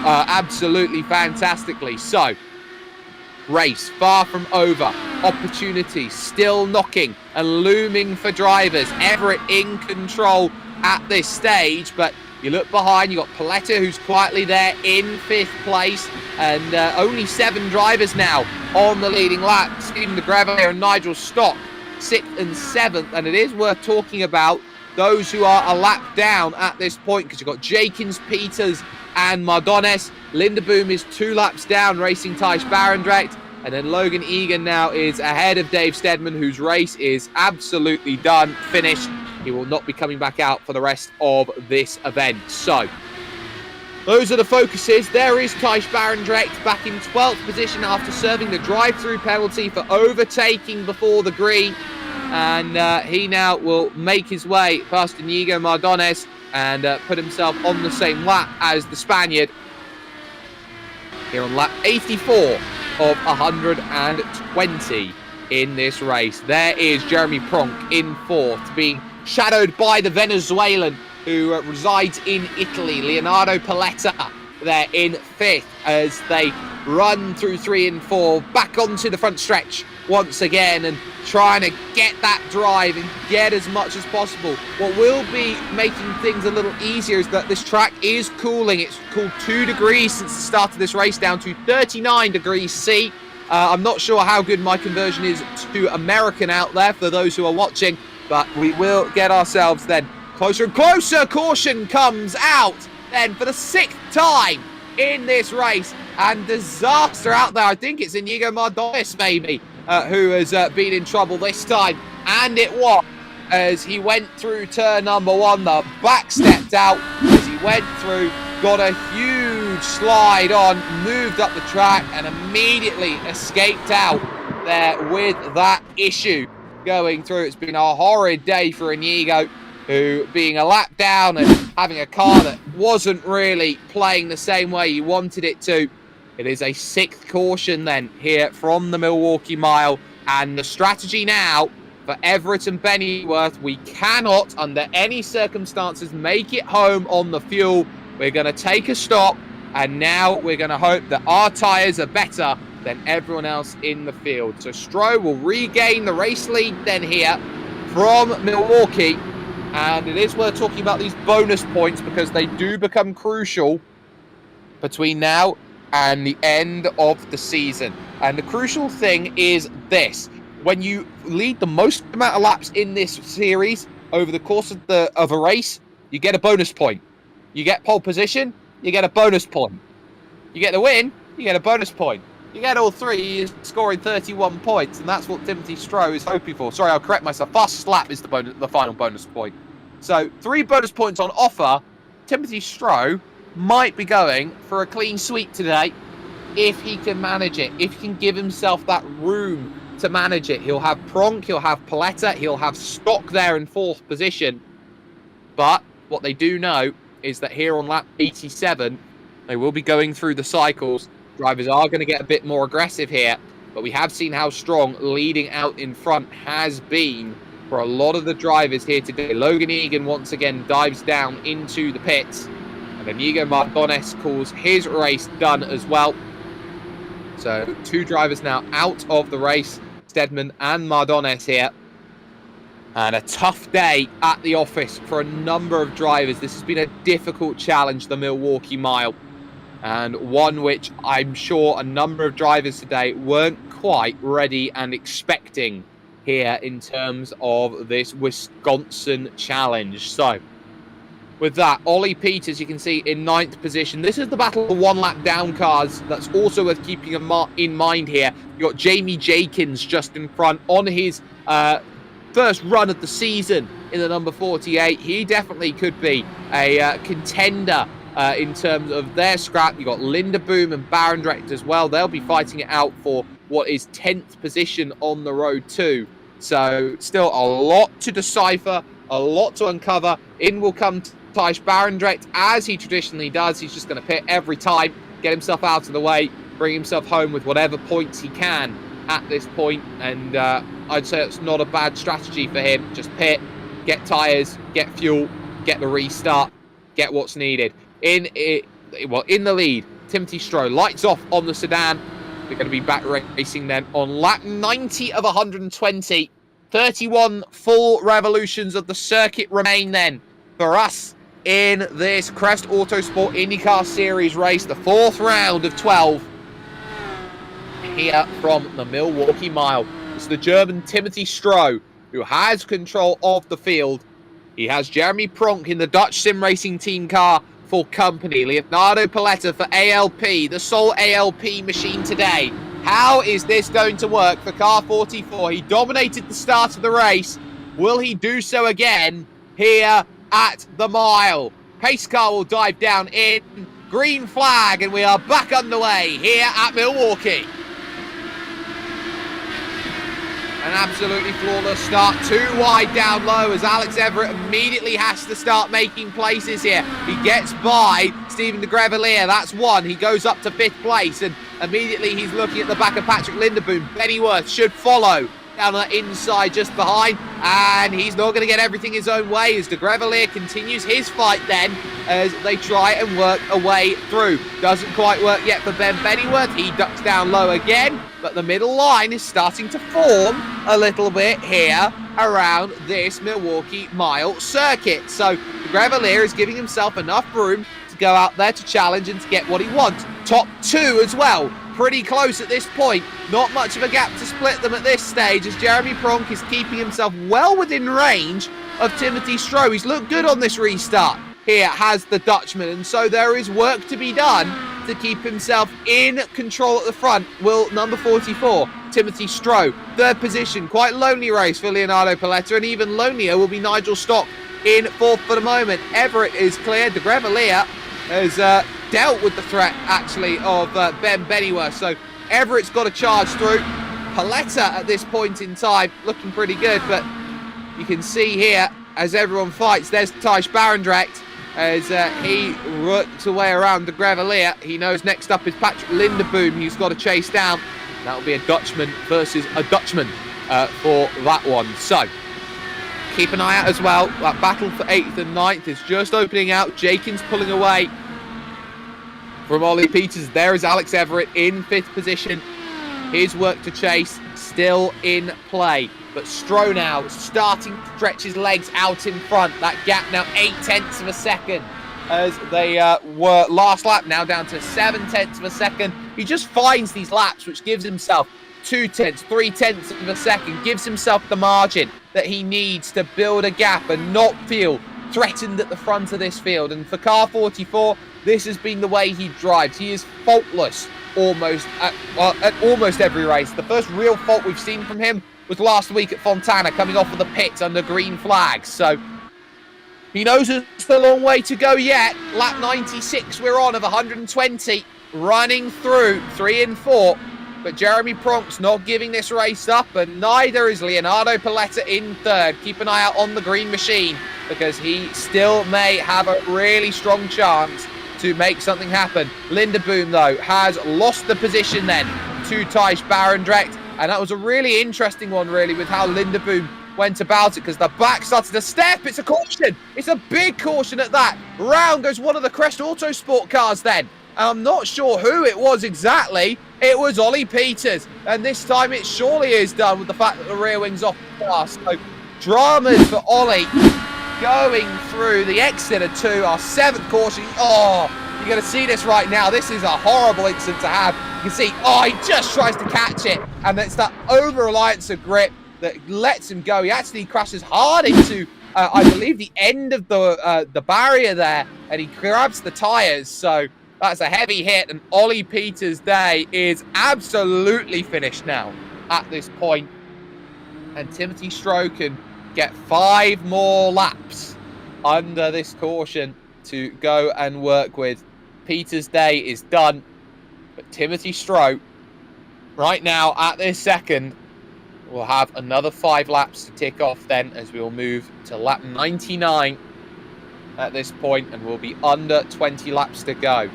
absolutely fantastically. So, race far from over, opportunity still knocking and looming for drivers. Everett in control at this stage, but you look behind, you've got Paletta, who's quietly there in 5th place, and only 7 drivers now on the leading lap. Stephen Degrellia and Nigel Stock 6th and 7th, and it is worth talking about those who are a lap down at this point, because you've got Jenkins, Peters and Mardones. Lindeboom is 2 laps down, racing Thijs Barendregt, and then Logan Egan now is ahead of Dave Stedman, whose race is absolutely done, finished. He will not be coming back out for the rest of this event. So, those are the focuses. There is Thijs Barendregt back in 12th position after serving the drive-through penalty for overtaking before the green. And he now will make his way past Inigo Mardones and put himself on the same lap as the Spaniard here on lap 84 of 120 in this race. There is Jeremy Pronk in 4th, being shadowed by the Venezuelan who resides in Italy, Leonardo Paletta, there in 5th as they run through 3 and 4, back onto the front stretch once again and trying to get that drive and get as much as possible. What will be making things a little easier is that this track is cooling. It's cooled 2 degrees since the start of this race, down to 39 degrees C. I'm not sure how good my conversion is to American out there for those who are watching, but we will get ourselves then closer and closer. Caution comes out then for the 6th time in this race, and disaster out there. I think it's Inigo Mardones maybe who has been in trouble this time, and it was as he went through turn number 1. The back stepped out as he went through, got a huge slide on, moved up the track, and immediately escaped out there with that issue going through. It's been a horrid day for Inigo, who, being a lap down and having a car that wasn't really playing the same way he wanted it to. It is a 6th caution then here from the Milwaukee Mile, and the strategy now for Everett and Pennyworth: we cannot under any circumstances make it home on the fuel. We're going to take a stop, and now we're going to hope that our tyres are better than everyone else in the field. So Stroh will regain the race lead then here from Milwaukee, and it is worth talking about these bonus points because they do become crucial between now and the end of the season. And the crucial thing is this: when you lead the most amount of laps in this series over the course of a race, you get a bonus point. You get pole position, you get a bonus point. You get the win, you get a bonus point. You get all 3, you're scoring 31 points, and that's what Timothy Stroh is hoping for. Sorry, I'll correct myself. Fastest lap is the final bonus point. So 3 bonus points on offer. Timothy Stroh might be going for a clean sweep today if he can manage it, if he can give himself that room to manage it. He'll have Pronk, he'll have Paletta, he'll have Stock there in 4th position. But what they do know is that here on lap 87, they will be going through the cycles. Drivers are going to get a bit more aggressive here, but we have seen how strong leading out in front has been for a lot of the drivers here today. Logan Egan once again dives down into the pits, and Inigo Mardones calls his race done as well. So 2 drivers now out of the race, Stedman and Mardones here. And a tough day at the office for a number of drivers. This has been a difficult challenge, the Milwaukee Mile, and one which I'm sure a number of drivers today weren't quite ready and expecting here in terms of this Wisconsin challenge. So with that, Ollie Peters, you can see, in 9th position. This is the battle for 1 lap down cars. That's also worth keeping in mind here. You've got Jamie Jenkins just in front on his first run of the season in the number 48. He definitely could be a contender in terms of their scrap. You've got Lindeboom and Barendregt as well. They'll be fighting it out for what is 10th position on the road too. So still a lot to decipher, a lot to uncover. In will come Thijs Barendregt, as he traditionally does. He's just going to pit every time, get himself out of the way, bring himself home with whatever points he can at this point. And I'd say it's not a bad strategy for him. Just pit, get tyres, get fuel, get the restart, get what's needed. In the lead, Timothy Stroh lights off on the sedan. We're going to be back racing then on lap 90 of 120. 31 full revolutions of the circuit remain then for us in this Crest Autosport IndyCar Series race, the 4th round of 12 here from the Milwaukee Mile. It's the German Timothy Stroh who has control of the field. He has Jeremy Pronk in the Dutch sim racing team car for company. Leonardo Paletta for ALP, the sole ALP machine today. How is this going to work for car 44? He dominated the start of the race. Will he do so again here at the mile? Pace car will dive down in. Green flag, and we are back underway here at Milwaukee. An absolutely flawless start. Too wide down low as Alex Everett immediately has to start making places here. He gets by Stephen Degrellia. That's one. He goes up to 5th place, and immediately he's looking at the back of Patrick Lindeboom. Bennyworth should follow down the inside just behind, and he's not going to get everything his own way as Degrellia continues his fight then as they try and work a way through. Doesn't quite work yet for Ben Bennyworth. He ducks down low again, but the middle line is starting to form a little bit here around this Milwaukee Mile circuit. So Degrellia is giving himself enough room to go out there to challenge and to get what he wants. Top 2 as well. Pretty close at this point. Not much of a gap to split them at this stage as Jeremy Pronk is keeping himself well within range of Timothy Stroh. He's looked good on this restart. Here has the Dutchman, and so there is work to be done to keep himself in control at the front. Will number 44, Timothy Stroh. 3rd position, quite lonely race for Leonardo Paletta, and even lonelier will be Nigel Stock in 4th for the moment. Everett is clear. Degrellia has dealt with the threat, actually, of Ben Bennyworth. So Everett's got to charge through. Paletta at this point in time looking pretty good, but you can see here as everyone fights, there's Thijs Barendregt as he works away around Degrellia. He knows next up is Patrick Lindeboom he's got to chase down. That'll be a Dutchman versus a Dutchman for that one. So keep an eye out as well. That battle for 8th and 9th is just opening out. Jenkins pulling away from Ollie Peters. There is Alex Everett in 5th position. His work to chase still in play. But Stroh now starting to stretch his legs out in front. That gap now 0.8 of a second as they were last lap, now down to 0.7 of a second. He just finds these laps, which gives himself 0.2, 0.3 of a second, gives himself the margin that he needs to build a gap and not feel threatened at the front of this field. And for car 44, this has been the way he drives. He is faultless almost at almost every race. The first real fault we've seen from him was last week at Fontana, coming off of the pits under green flags. So he knows it's a long way to go yet. Lap 96 we're on of 120, running through 3 and 4. But Jeremy Pronk's not giving this race up, and neither is Leonardo Paletta in 3rd. Keep an eye out on the green machine, because he still may have a really strong chance to make something happen. Lindeboom, though, has lost the position then to Thijs Barendregt, and that was a really interesting one, really, with how Lindeboom went about it, because the back started to step. It's a caution. It's a big caution at that. Round goes one of the Crest Autosport cars then. I'm not sure who it was exactly. It was Ollie Peters, and this time it surely is done with the fact that the rear wing's off the car. So dramas for Ollie going through the exit of 2, our 7th caution. Oh, you're going to see this right now. This is a horrible incident to have. You can see, oh, he just tries to catch it, and it's that over-reliance of grip that lets him go. He actually crashes hard into, I believe, the end of the barrier there, and he grabs the tyres. So that's a heavy hit, and Ollie Peters' day is absolutely finished now at this point. And Timothy Stroh can get 5 more laps under this caution to go and work with. Peters' day is done. But Timothy Stroh, right now, at this second, will have another 5 laps to tick off then, as we will move to lap 99 at this point, and we'll be under 20 laps to go.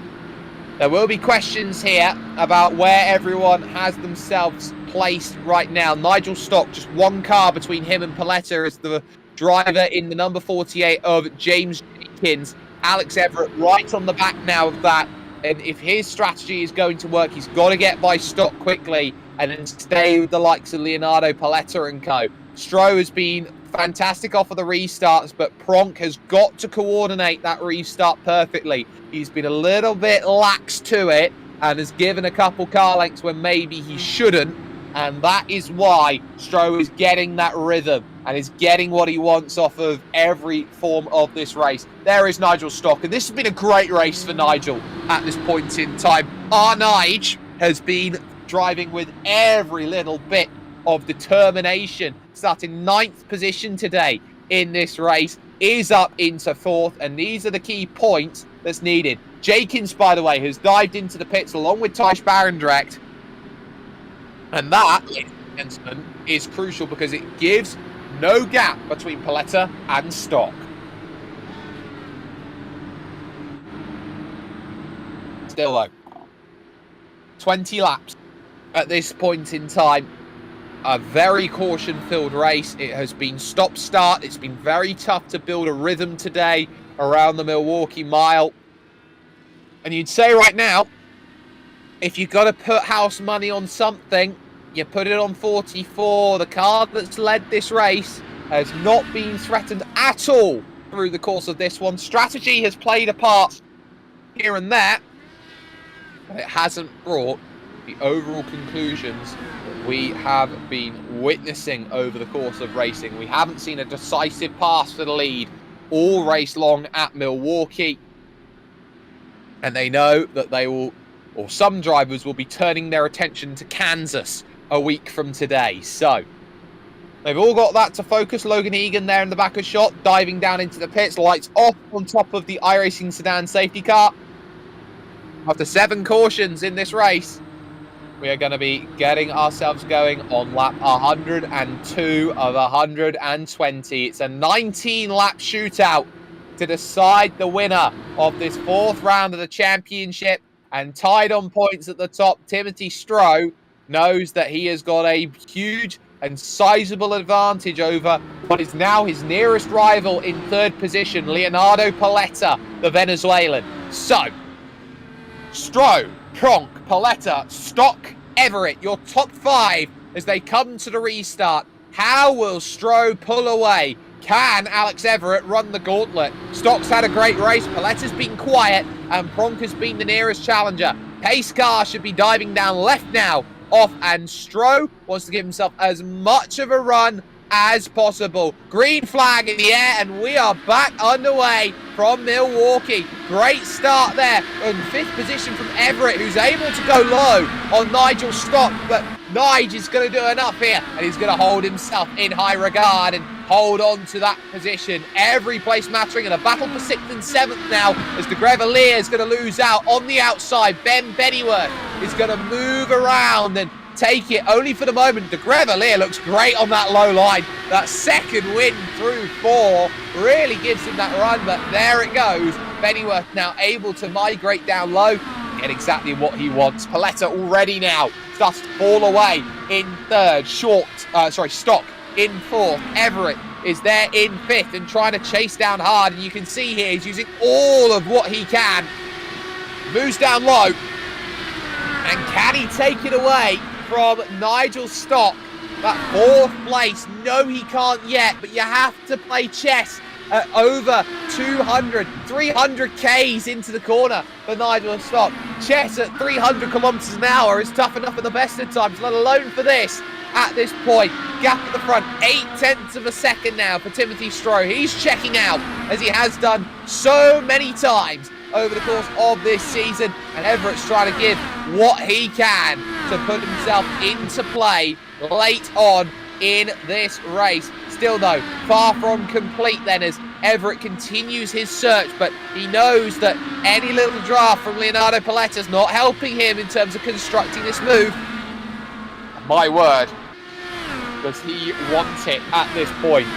There will be questions here about where everyone has themselves placed right now. Nigel Stock, just 1 car between him and Paletta as the driver in the number 48 of James Jenkins. Alex Everett right on the back now of that. And if his strategy is going to work, he's got to get by Stock quickly and then stay with the likes of Leonardo Paletta and co. Stroh has been fantastic off of the restarts, but Pronk has got to coordinate that restart perfectly. He's been a little bit lax to it and has given a couple car lengths when maybe he shouldn't. And that is why Stroh is getting that rhythm and is getting what he wants off of every form of this race. There is Nigel Stock, and this has been a great race for Nigel at this point in time. Our Nige has been driving with every little bit of determination, starting 9th position today in this race, is up into 4th, and these are the key points that's needed. Jenkins, by the way, has dived into the pits along with Thijs Barendregt, and that, ladies and gentlemen, is crucial because it gives no gap between Paletta and Stock. Still though, 20 laps at this point in time. A very caution-filled race. It has been stop-start. It's been very tough to build a rhythm today around the Milwaukee Mile. And you'd say right now, if you've got to put house money on something, you put it on 44. The car that's led this race has not been threatened at all through the course of this one. Strategy has played a part here and there, but it hasn't brought the overall conclusions that we have been witnessing over the course of racing. We haven't seen a decisive pass for the lead all race long at Milwaukee. And they know that they will, or some drivers will be turning their attention to Kansas a week from today. So they've all got that to focus. Logan Egan there in the back of shot, diving down into the pits, lights off on top of the iRacing sedan safety car. After 7 cautions in this race, we are going to be getting ourselves going on lap 102 of 120. It's a 19-lap shootout to decide the winner of this 4th round of the championship. And tied on points at the top, Timothy Stroh knows that he has got a huge and sizable advantage over what is now his nearest rival in 3rd position, Leonardo Paletta, the Venezuelan. So, Stroh, Pronk, Paletta, Stock, Everett, your top 5 as they come to the restart. How will Stroh pull away? Can Alex Everett run the gauntlet? Stock's had a great race. Paletta's been quiet, and Pronk has been the nearest challenger. Pace car should be diving down left now, off, and Stroh wants to give himself as much of a run as possible. Green flag in the air, and we are back underway from Milwaukee. Great start there in 5th position from Everett, who's able to go low on Nigel Stock, but Nige is going to do enough here, and he's going to hold himself in high regard and hold on to that position. Every place mattering, and a battle for 6th and 7th now as Degrellia is going to lose out on the outside. Ben Bennyworth is going to move around and take it only for the moment. Degrellia looks great on that low line. That 2nd win through 4 really gives him that run, but there it goes. Bennyworth now able to migrate down low, get exactly what he wants. Paletta already now starts to fall away in 3rd. Stock in 4th. Everett is there in 5th and trying to chase down hard, and you can see here he's using all of what he can. Moves down low, and can he take it away from Nigel Stock? That 4th place, no he can't yet, but you have to play chess at over 300 Ks into the corner for Nigel Stock. Chess at 300 kilometers an hour is tough enough at the best of times, let alone for this. At this point, gap at the front, 0.8 of a second now for Timothy Stroh. He's checking out, as he has done so many times over the course of this season, and Everett's trying to give what he can to put himself into play late on in this race. Still though, far from complete then as Everett continues his search, but he knows that any little draft from Leonardo Paletta is not helping him in terms of constructing this move. My word, does he want it at this point.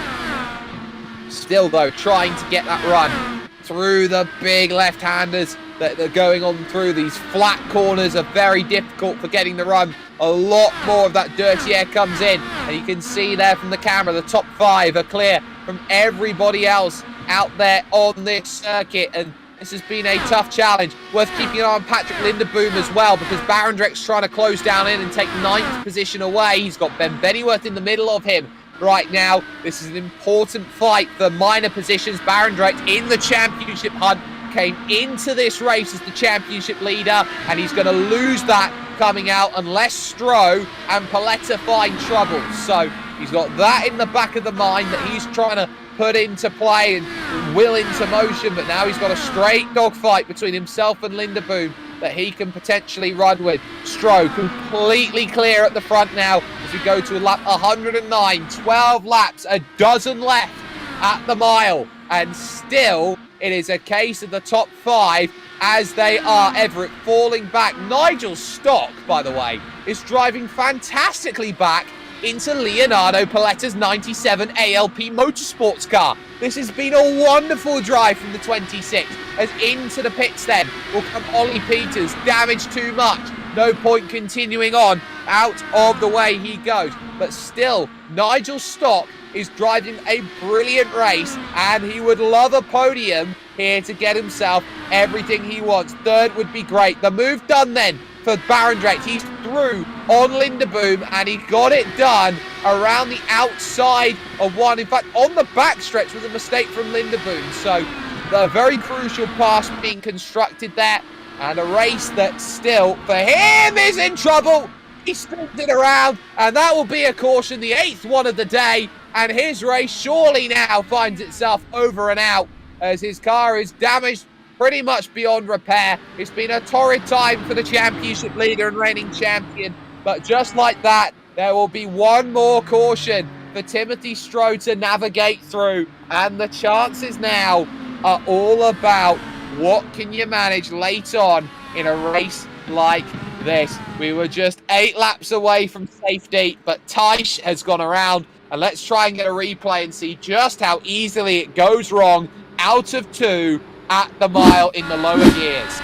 Still though, trying to get that run through the big left-handers that are going on through these flat corners are very difficult for getting the run. A lot more of that dirty air comes in, and you can see there from the camera the top 5 are clear from everybody else out there on this circuit, and this has been a tough challenge. Worth keeping an eye on Patrick Lindeboom as well, because Barendrecht's trying to close down in and take 9th position away. He's got Ben Bennyworth in the middle of him right now. This is an important fight for minor positions. Barendrecht in the championship hunt came into this race as the championship leader, and he's going to lose that coming out unless Stroh and Paletta find trouble. So he's got that in the back of the mind that he's trying to put into play and will into motion, but now he's got a straight dogfight between himself and Lindeboom that he can potentially run with. Stroh completely clear at the front now as we go to lap 109, 12 laps, a dozen left at the mile, and still it is a case of the top 5 as they are. Everett falling back. Nigel Stock, by the way, is driving fantastically back into Leonardo Paletta's 97 ALP Motorsports car. This has been a wonderful drive from the 26, as into the pits then will come Ollie Peters. Damage too much. No point continuing on. Out of the way he goes. But still, Nigel Stock is driving a brilliant race, and he would love a podium here to get himself everything he wants. 3rd would be great. The move done then for Barendregt. He's through on Lindeboom, and he got it done around the outside of one. In fact, on the backstretch was a mistake from Lindeboom. So the very crucial pass being constructed there, and a race that still, for him, is in trouble. He spins it around, and that will be a caution, the 8th one of the day, and his race surely now finds itself over and out as his car is damaged pretty much beyond repair. It's been a torrid time for the championship leader and reigning champion, but just like that, there will be one more caution for Timothy Stroh to navigate through, and the chances now are all about what can you manage late on in a race like this. We were just 8 laps away from safety, but Thijs has gone around, and let's try and get a replay and see just how easily it goes wrong out of 2 at the mile in the lower gears.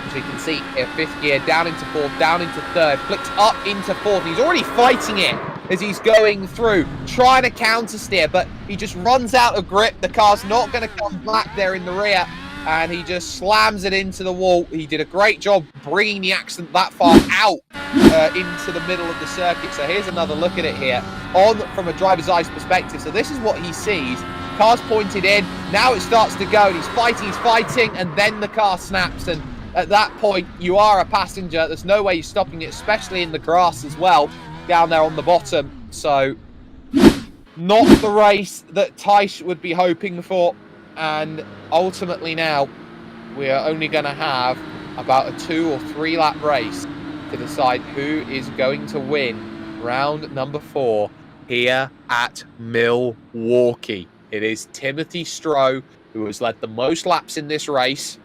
So you can see here, 5th gear, down into 4th, down into 3rd, flicks up into 4th. He's already fighting it as he's going through, trying to counter steer, but he just runs out of grip. The car's not going to come back there in the rear, and he just slams it into the wall. He did a great job bringing the accident that far out into the middle of the circuit. So here's another look at it here on from a driver's eyes perspective. So this is what he sees. Car's pointed in, now it starts to go, and he's fighting, and then the car snaps, and at that point you are a passenger. There's no way you're stopping it, especially in the grass as well down there on the bottom. So not the race that Thijs would be hoping for, and ultimately now we are only going to have about a 2 or 3 lap race to decide who is going to win round number 4 here at Milwaukee. It is Timothy Stroh who has led the most laps in this race.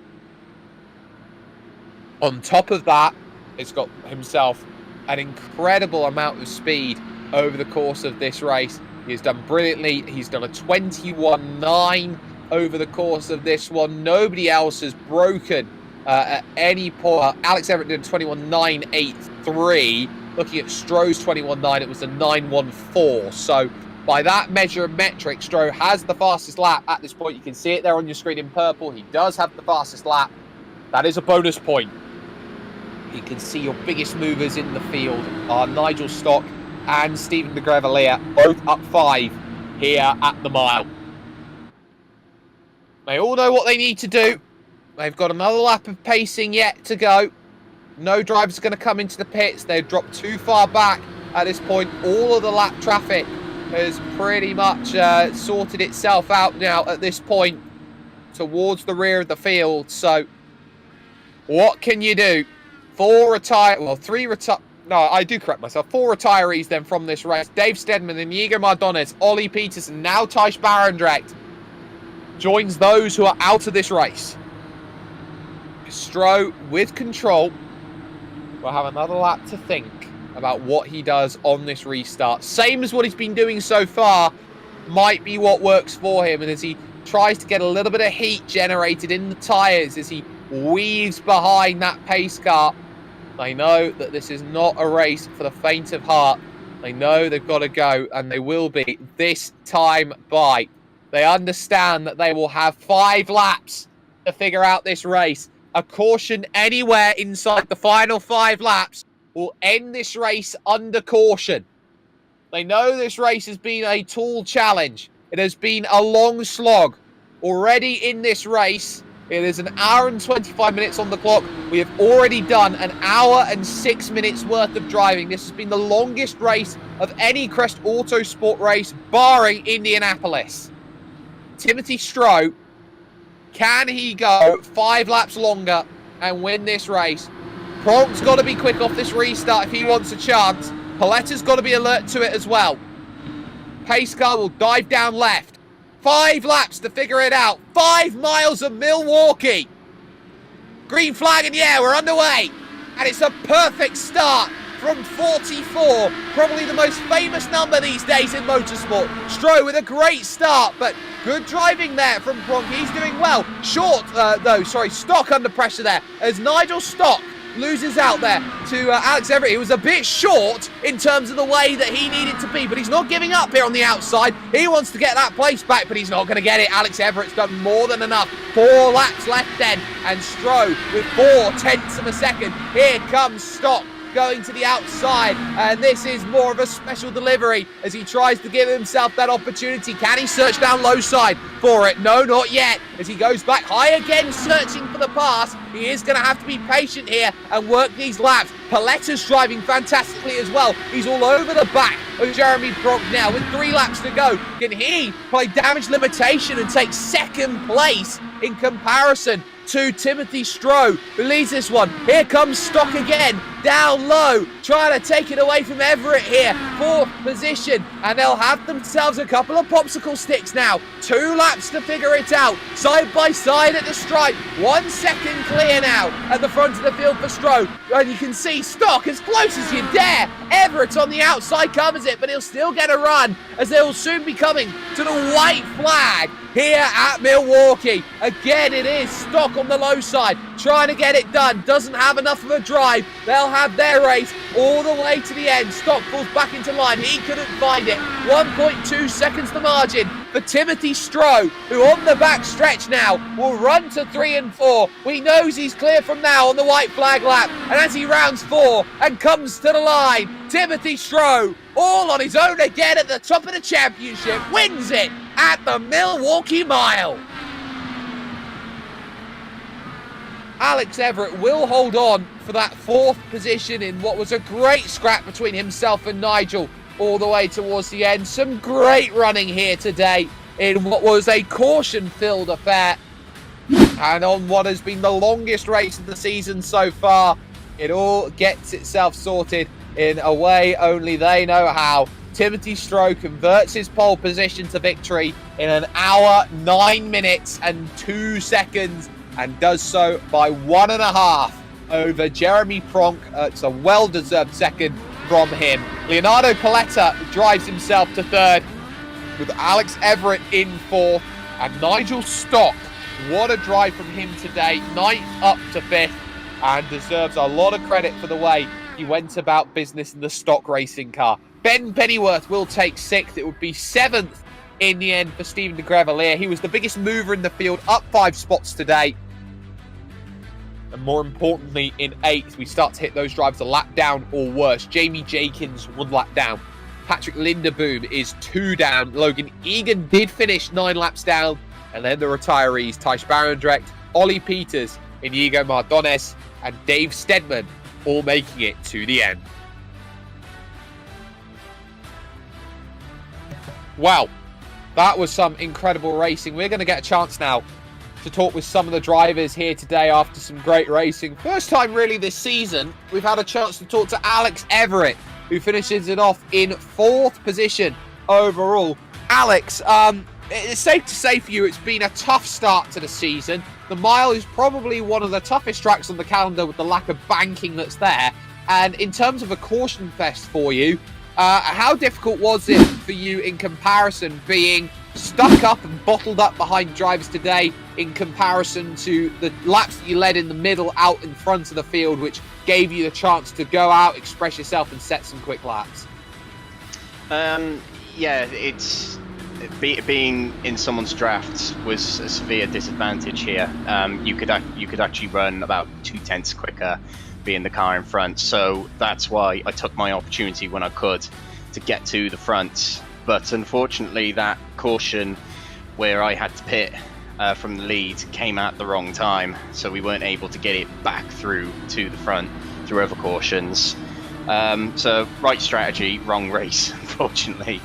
On top of that, it's got himself an incredible amount of speed over the course of this race. He has done brilliantly. He's done a 21.9 over the course of this one. Nobody else has broken at any point. Alex Everett did a 21.983. Looking at Stroh's 21.9, it was a 9.14. So by that measure of metric, Stroh has the fastest lap at this point. You can see it there on your screen in purple. He does have the fastest lap. That is a bonus point. You can see your biggest movers in the field are Nigel Stock and Stephen Degrellia, both up 5 here at the mile. They all know what they need to do. They've got another lap of pacing yet to go. No drivers are going to come into the pits. They've dropped too far back at this point. All of the lap traffic has pretty much sorted itself out now at this point towards the rear of the field. So what can you do? 3 No, I do correct myself. 4 retirees then from this race. Dave Stedman, Inigo Mardones, Ollie Peters, and now Thijs Barendregt joins those who are out of this race. Stroh with control will have another lap to think about what he does on this restart. Same as what he's been doing so far might be what works for him. And as he tries to get a little bit of heat generated in the tyres as he weaves behind that pace car, they know that this is not a race for the faint of heart. They know they've got to go, and they will be this time by. They understand that they will have 5 laps to figure out this race. A caution anywhere inside the final 5 laps will end this race under caution. They know this race has been a tall challenge. It has been a long slog. Already in this race, it is 1 hour and 25 minutes on the clock. We have already done 1 hour and 6 minutes worth of driving. This has been the longest race of any Crest Autosport race, barring Indianapolis. Timothy Stroh, can he go 5 laps longer and win this race? Pronk's got to be quick off this restart if he wants a chance. Paletta's got to be alert to it as well. Pace car will dive down left. 5 laps to figure it out. 5 miles of Milwaukee. Green flag in the air, we're underway. And it's a perfect start from 44. Probably the most famous number these days in motorsport. Stroh with a great start, but good driving there from Pronk. He's doing well. Stock under pressure there as Nigel Stock loses out there to Alex Everett. He was a bit short in terms of the way that he needed to be, but he's not giving up here on the outside. He wants to get that place back, but he's not going to get it. Alex Everett's done more than enough. 4 laps left then, and Stroh with 4/10 of a second. Here comes Stock going to the outside, and this is more of a special delivery as he tries to give himself that opportunity. Can he search down low side for it? No, not yet. As he goes back high again, searching for the pass, he is going to have to be patient here and work these laps. Paletta's driving fantastically as well. He's all over the back of Jeremy Pronk now with 3 laps to go. Can he play damage limitation and take 2nd place in comparison to Timothy Stroh, who leads this one? Here comes Stock again, down low, trying to take it away from Everett here. 4th position, and they'll have themselves a couple of popsicle sticks now. 2 laps to figure it out, side by side at the stripe. 1 second clear now at the front of the field for Stroh, and you can see Stock as close as you dare. Everett on the outside covers it, but he'll still get a run as they will soon be coming to the white flag here at Milwaukee. Again, it is Stock on the low side, trying to get it done. Doesn't have enough of a drive. They'll have their race all the way to the end. Stock falls back into line. He couldn't find it. 1.2 seconds the margin for Timothy Stroh, who on the back stretch now will run to 3 and 4. We knows he's clear from now on the white flag lap. And as he rounds 4 and comes to the line, Timothy Stroh, all on his own again at the top of the championship, wins it at the Milwaukee Mile. Alex Everett will hold on for that 4th position in what was a great scrap between himself and Nigel all the way towards the end. Some great running here today in what was a caution-filled affair. And on what has been the longest race of the season so far, it all gets itself sorted in a way only they know how. Timothy Stroh converts his pole position to victory in 1 hour, 9 minutes and 2 seconds, and does so by 1.5 over Jeremy Pronk. It's a well-deserved second from him. Leonardo Paletta drives himself to 3rd, with Alex Everett in 4th, and Nigel Stock, what a drive from him today, 9th up to 5th, and deserves a lot of credit for the way he went about business in the stock racing car. Ben Pennyworth will take 6th. It would be 7th in the end for Stephen Degrellia. He was the biggest mover in the field, up 5 spots today. And more importantly, in 8th, we start to hit those drivers a lap down or worse. Jamie Jenkins, 1 lap down. Patrick Lindeboom is 2 down. Logan Egan did finish 9 laps down. And then the retirees, Thijs Barendregt, Ollie Peters, Inigo Mardones, and Dave Stedman, all making it to the end. Wow, that was some incredible racing. We're going to get a chance now to talk with some of the drivers here today after some great racing. First time really this season, we've had a chance to talk to Alex Everett, who finishes it off in 4th position overall. Alex, it's safe to say for you it's been a tough start to the season. The Mile is probably one of the toughest tracks on the calendar with the lack of banking that's there. And in terms of a caution fest for you, how difficult was it for you in comparison, being stuck up and bottled up behind drivers today in comparison to the laps that you led in the middle out in front of the field, which gave you the chance to go out, express yourself and set some quick laps? Yeah, it's being in someone's draft was a severe disadvantage here. You could actually run about 2/10 quicker being the car in front, so that's why I took my opportunity when I could to get to the front. But unfortunately, that caution where I had to pit from the lead came at the wrong time, so we weren't able to get it back through to the front through other cautions. So right strategy, wrong race, unfortunately.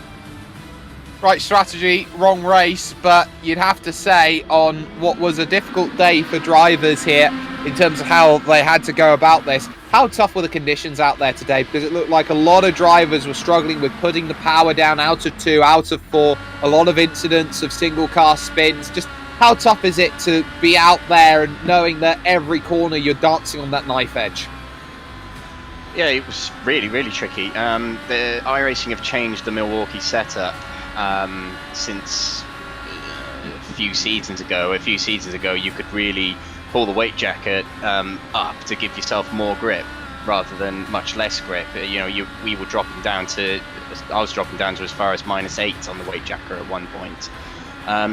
Right strategy, wrong race, but you'd have to say on what was a difficult day for drivers here in terms of how they had to go about this, how tough were the conditions out there today? Because it looked like a lot of drivers were struggling with putting the power down out of 2, out of 4, a lot of incidents of single car spins. Just how tough is it to be out there and knowing that every corner you're dancing on that knife edge? Yeah, it was really, really tricky. The iRacing have changed the Milwaukee setup since a few seasons ago. A few seasons ago, you could really pull the weight jacket up to give yourself more grip rather than much less grip. You know, we were dropping down to, I was dropping down to as far as -8 on the weight jacket at one point.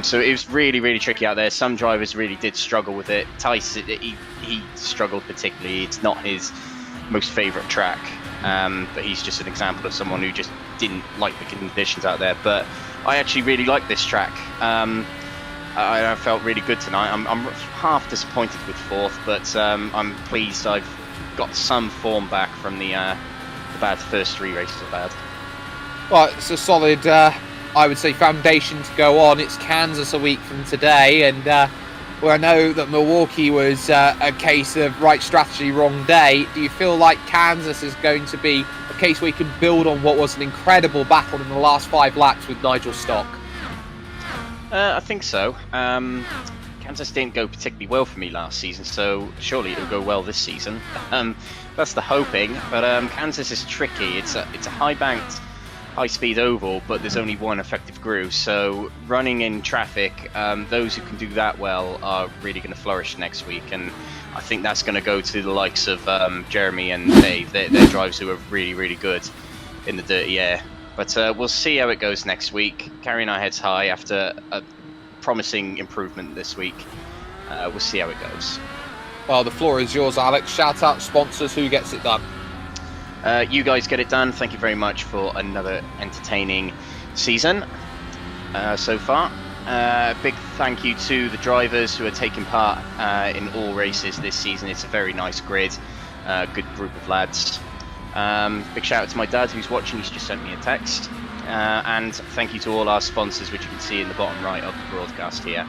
So it was really, really tricky out there. Some drivers really did struggle with it. Thijs, he struggled particularly. It's not his most favourite track, but he's just an example of someone who just didn't like the conditions out there. But I actually really like this track. I felt really good tonight. I'm half disappointed with 4th, but I'm pleased I've got some form back from the bad first 3 races I've had. Well, it's a solid, I would say, foundation to go on. It's Kansas a week from today, and well, I know that Milwaukee was a case of right strategy, wrong day. Do you feel like Kansas is going to be a case where you can build on what was an incredible battle in the last 5 laps with Nigel Stock? I think so. Kansas didn't go particularly well for me last season, so surely it'll go well this season. That's the hoping, but Kansas is tricky. It's a high-banked, high-speed oval, but there's only one effective groove, so running in traffic, those who can do that well are really going to flourish next week, and I think that's going to go to the likes of Jeremy and Dave. They're drivers who are really, really good in the dirty air. But we'll see how it goes next week. Carrying our heads high after a promising improvement this week. We'll see how it goes. Well, the floor is yours, Alex. Shout out sponsors. Who gets it done? You guys get it done. Thank you very much for another entertaining season so far. Big thank you to the drivers who are taking part in all races this season. It's a very nice grid. Good group of lads. Big shout out to my dad who's watching. He's just sent me a text. And thank you to all our sponsors, which you can see in the bottom right of the broadcast here.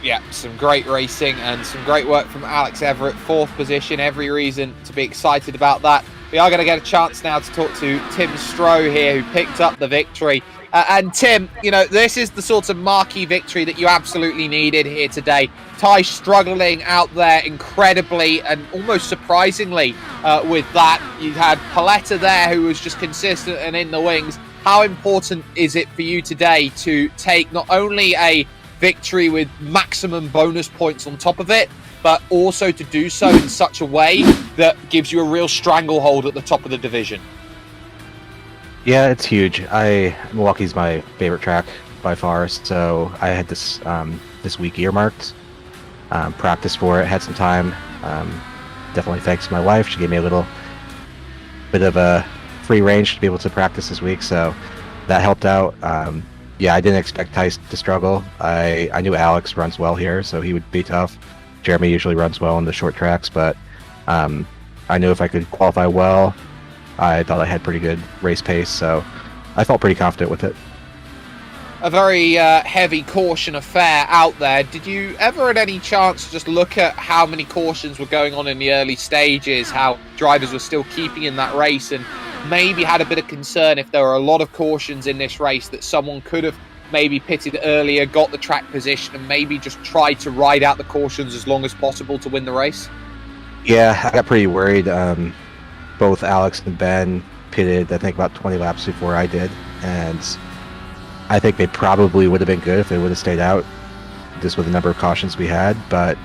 Yeah, some great racing and some great work from Alex Everett, 4th position. Every reason to be excited about that. We are going to get a chance now to talk to Tim Stroh here, who picked up the victory. And Tim, you know, this is the sort of marquee victory that you absolutely needed here today. Thijs struggling out there incredibly and almost surprisingly with that. You had Paletta there who was just consistent and in the wings. How important is it for you today to take not only a victory with maximum bonus points on top of it, but also to do so in such a way that gives you a real stranglehold at the top of the division? Yeah, it's huge. Milwaukee's my favorite track by far, so I had this week earmarked. Practiced for it, had some time. Definitely thanks to my wife. She gave me a little bit of a free range to be able to practice this week, so that helped out. Yeah, I didn't expect Thijs to struggle. I knew Alex runs well here, so he would be tough. Jeremy usually runs well in the short tracks, but I knew if I could qualify well, I thought I had pretty good race pace, so I felt pretty confident with it. a very heavy caution affair out there. Did you ever at any chance just look at how many cautions were going on in the early stages, how drivers were still keeping in that race, and maybe had a bit of concern if there were a lot of cautions in this race that someone could have maybe pitted earlier, got the track position, and maybe just tried to ride out the cautions as long as possible to win the race? Yeah, I got pretty worried. Both Alex and Ben pitted, I think, about 20 laps before I did, and I think they probably would have been good if they would have stayed out, just with the number of cautions we had, but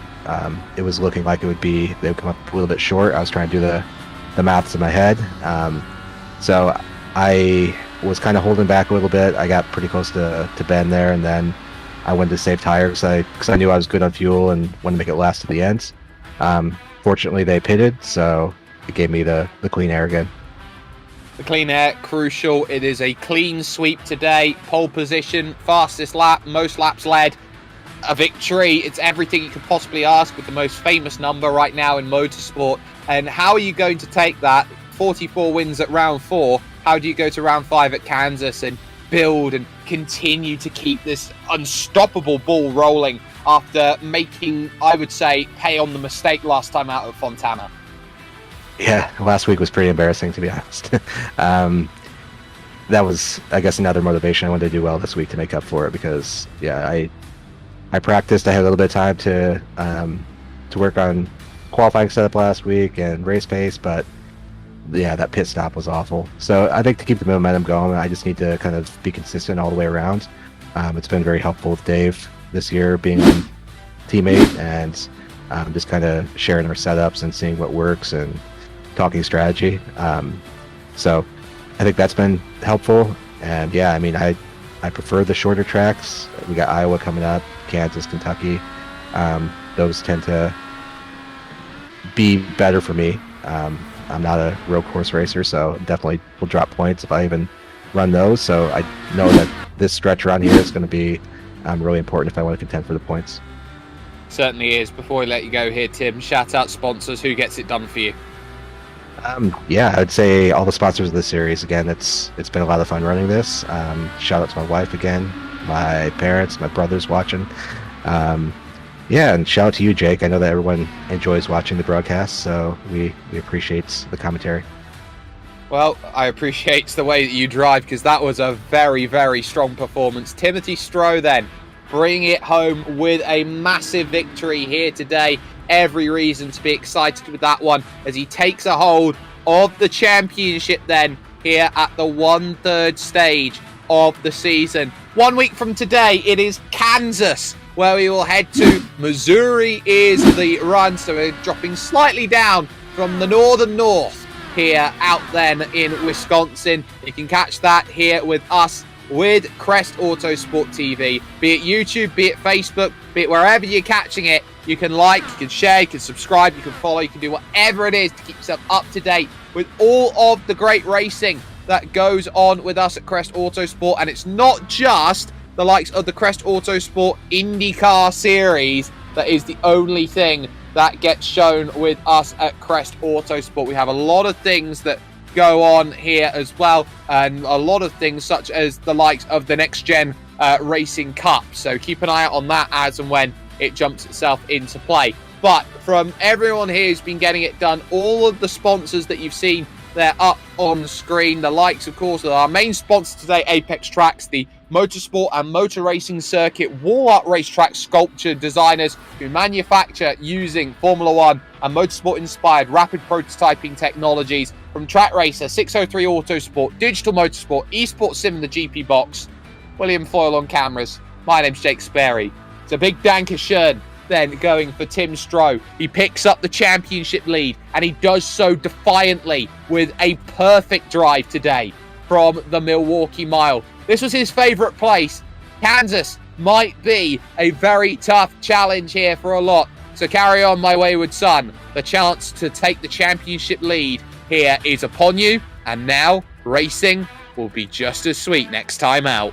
it was looking like they would come up a little bit short. I was trying to do the maths in my head. So I was kind of holding back a little bit. I got pretty close to Ben there, and then I went to save tires because I knew I was good on fuel and wanted to make it last to the end. Fortunately, they pitted, so it gave me the clean air again. The clean air, crucial. It is a clean sweep today. Pole position, fastest lap, most laps led, a victory. It's everything you could possibly ask with the most famous number right now in motorsport. And how are you going to take that? 44 wins at round 4. How do you go to round 5 at Kansas and build and continue to keep this unstoppable ball rolling after making, I would say, pay on the mistake last time out at Fontana? Yeah, last week was pretty embarrassing, to be honest. That was, I guess, another motivation. I wanted to do well this week to make up for it because, yeah, I practiced. I had a little bit of time to work on qualifying setup last week and race pace, but yeah, that pit stop was awful. So I think to keep the momentum going, I just need to kind of be consistent all the way around. It's been very helpful with Dave this year being a teammate and just kind of sharing our setups and seeing what works and talking strategy. So I think that's been helpful. And yeah, I mean, I prefer the shorter tracks. We got Iowa coming up, Kansas, Kentucky. Those tend to be better for me. I'm not a road course racer, so definitely will drop points if I even run those. So I know that this stretch around here is going to be really important if I want to contend for the points. Certainly is. Before we let you go here, Tim, shout out sponsors. Who gets it done for you? Yeah, I'd say all the sponsors of this series. Again, it's been a lot of fun running this. Shout out to my wife again, my parents, my brothers watching. Yeah, and shout out to you, Jake. I know that everyone enjoys watching the broadcast, so we appreciate the commentary. Well, I appreciate the way that you drive because that was a very, very strong performance. Timothy Stroh then bring it home with a massive victory here today. Every reason to be excited with that one as he takes a hold of the championship then here at the 1/3 stage of the season. 1 week from today, it is Kansas, where we will head to. Missouri is the run, so we're dropping slightly down from the northern north here out then in Wisconsin. You can catch that here with us with Crest Autosport TV, be it YouTube, be it Facebook, be it wherever you're catching it. You can like, you can share, you can subscribe, you can follow, you can do whatever it is to keep yourself up to date with all of the great racing that goes on with us at Crest Autosport. And it's not just the likes of the Crest Autosport IndyCar series that is the only thing that gets shown with us at Crest Autosport. We have a lot of things that go on here as well, and a lot of things such as the likes of the Next Gen Racing Cup. So keep an eye out on that as and when it jumps itself into play. But from everyone here who's been getting it done, all of the sponsors that you've seen, they're up on the screen. The likes, of course, of our main sponsor today, Apex Tracks, the motorsport and motor racing circuit wall art racetrack sculpture designers who manufacture using Formula One and motorsport inspired rapid prototyping technologies from Track Racer, 603 Autosport, Digital Motorsport, Esports Sim in the GP box, William Foyle on cameras. My name's Jake Sparey. It's a big Dankeschön then going for Tim Stroh. He picks up the championship lead, and he does so defiantly with a perfect drive today from the Milwaukee Mile. This was his favourite place. Kansas might be a very tough challenge here for a lot. So carry on, my wayward son. The chance to take the championship lead here is upon you. And now racing will be just as sweet next time out.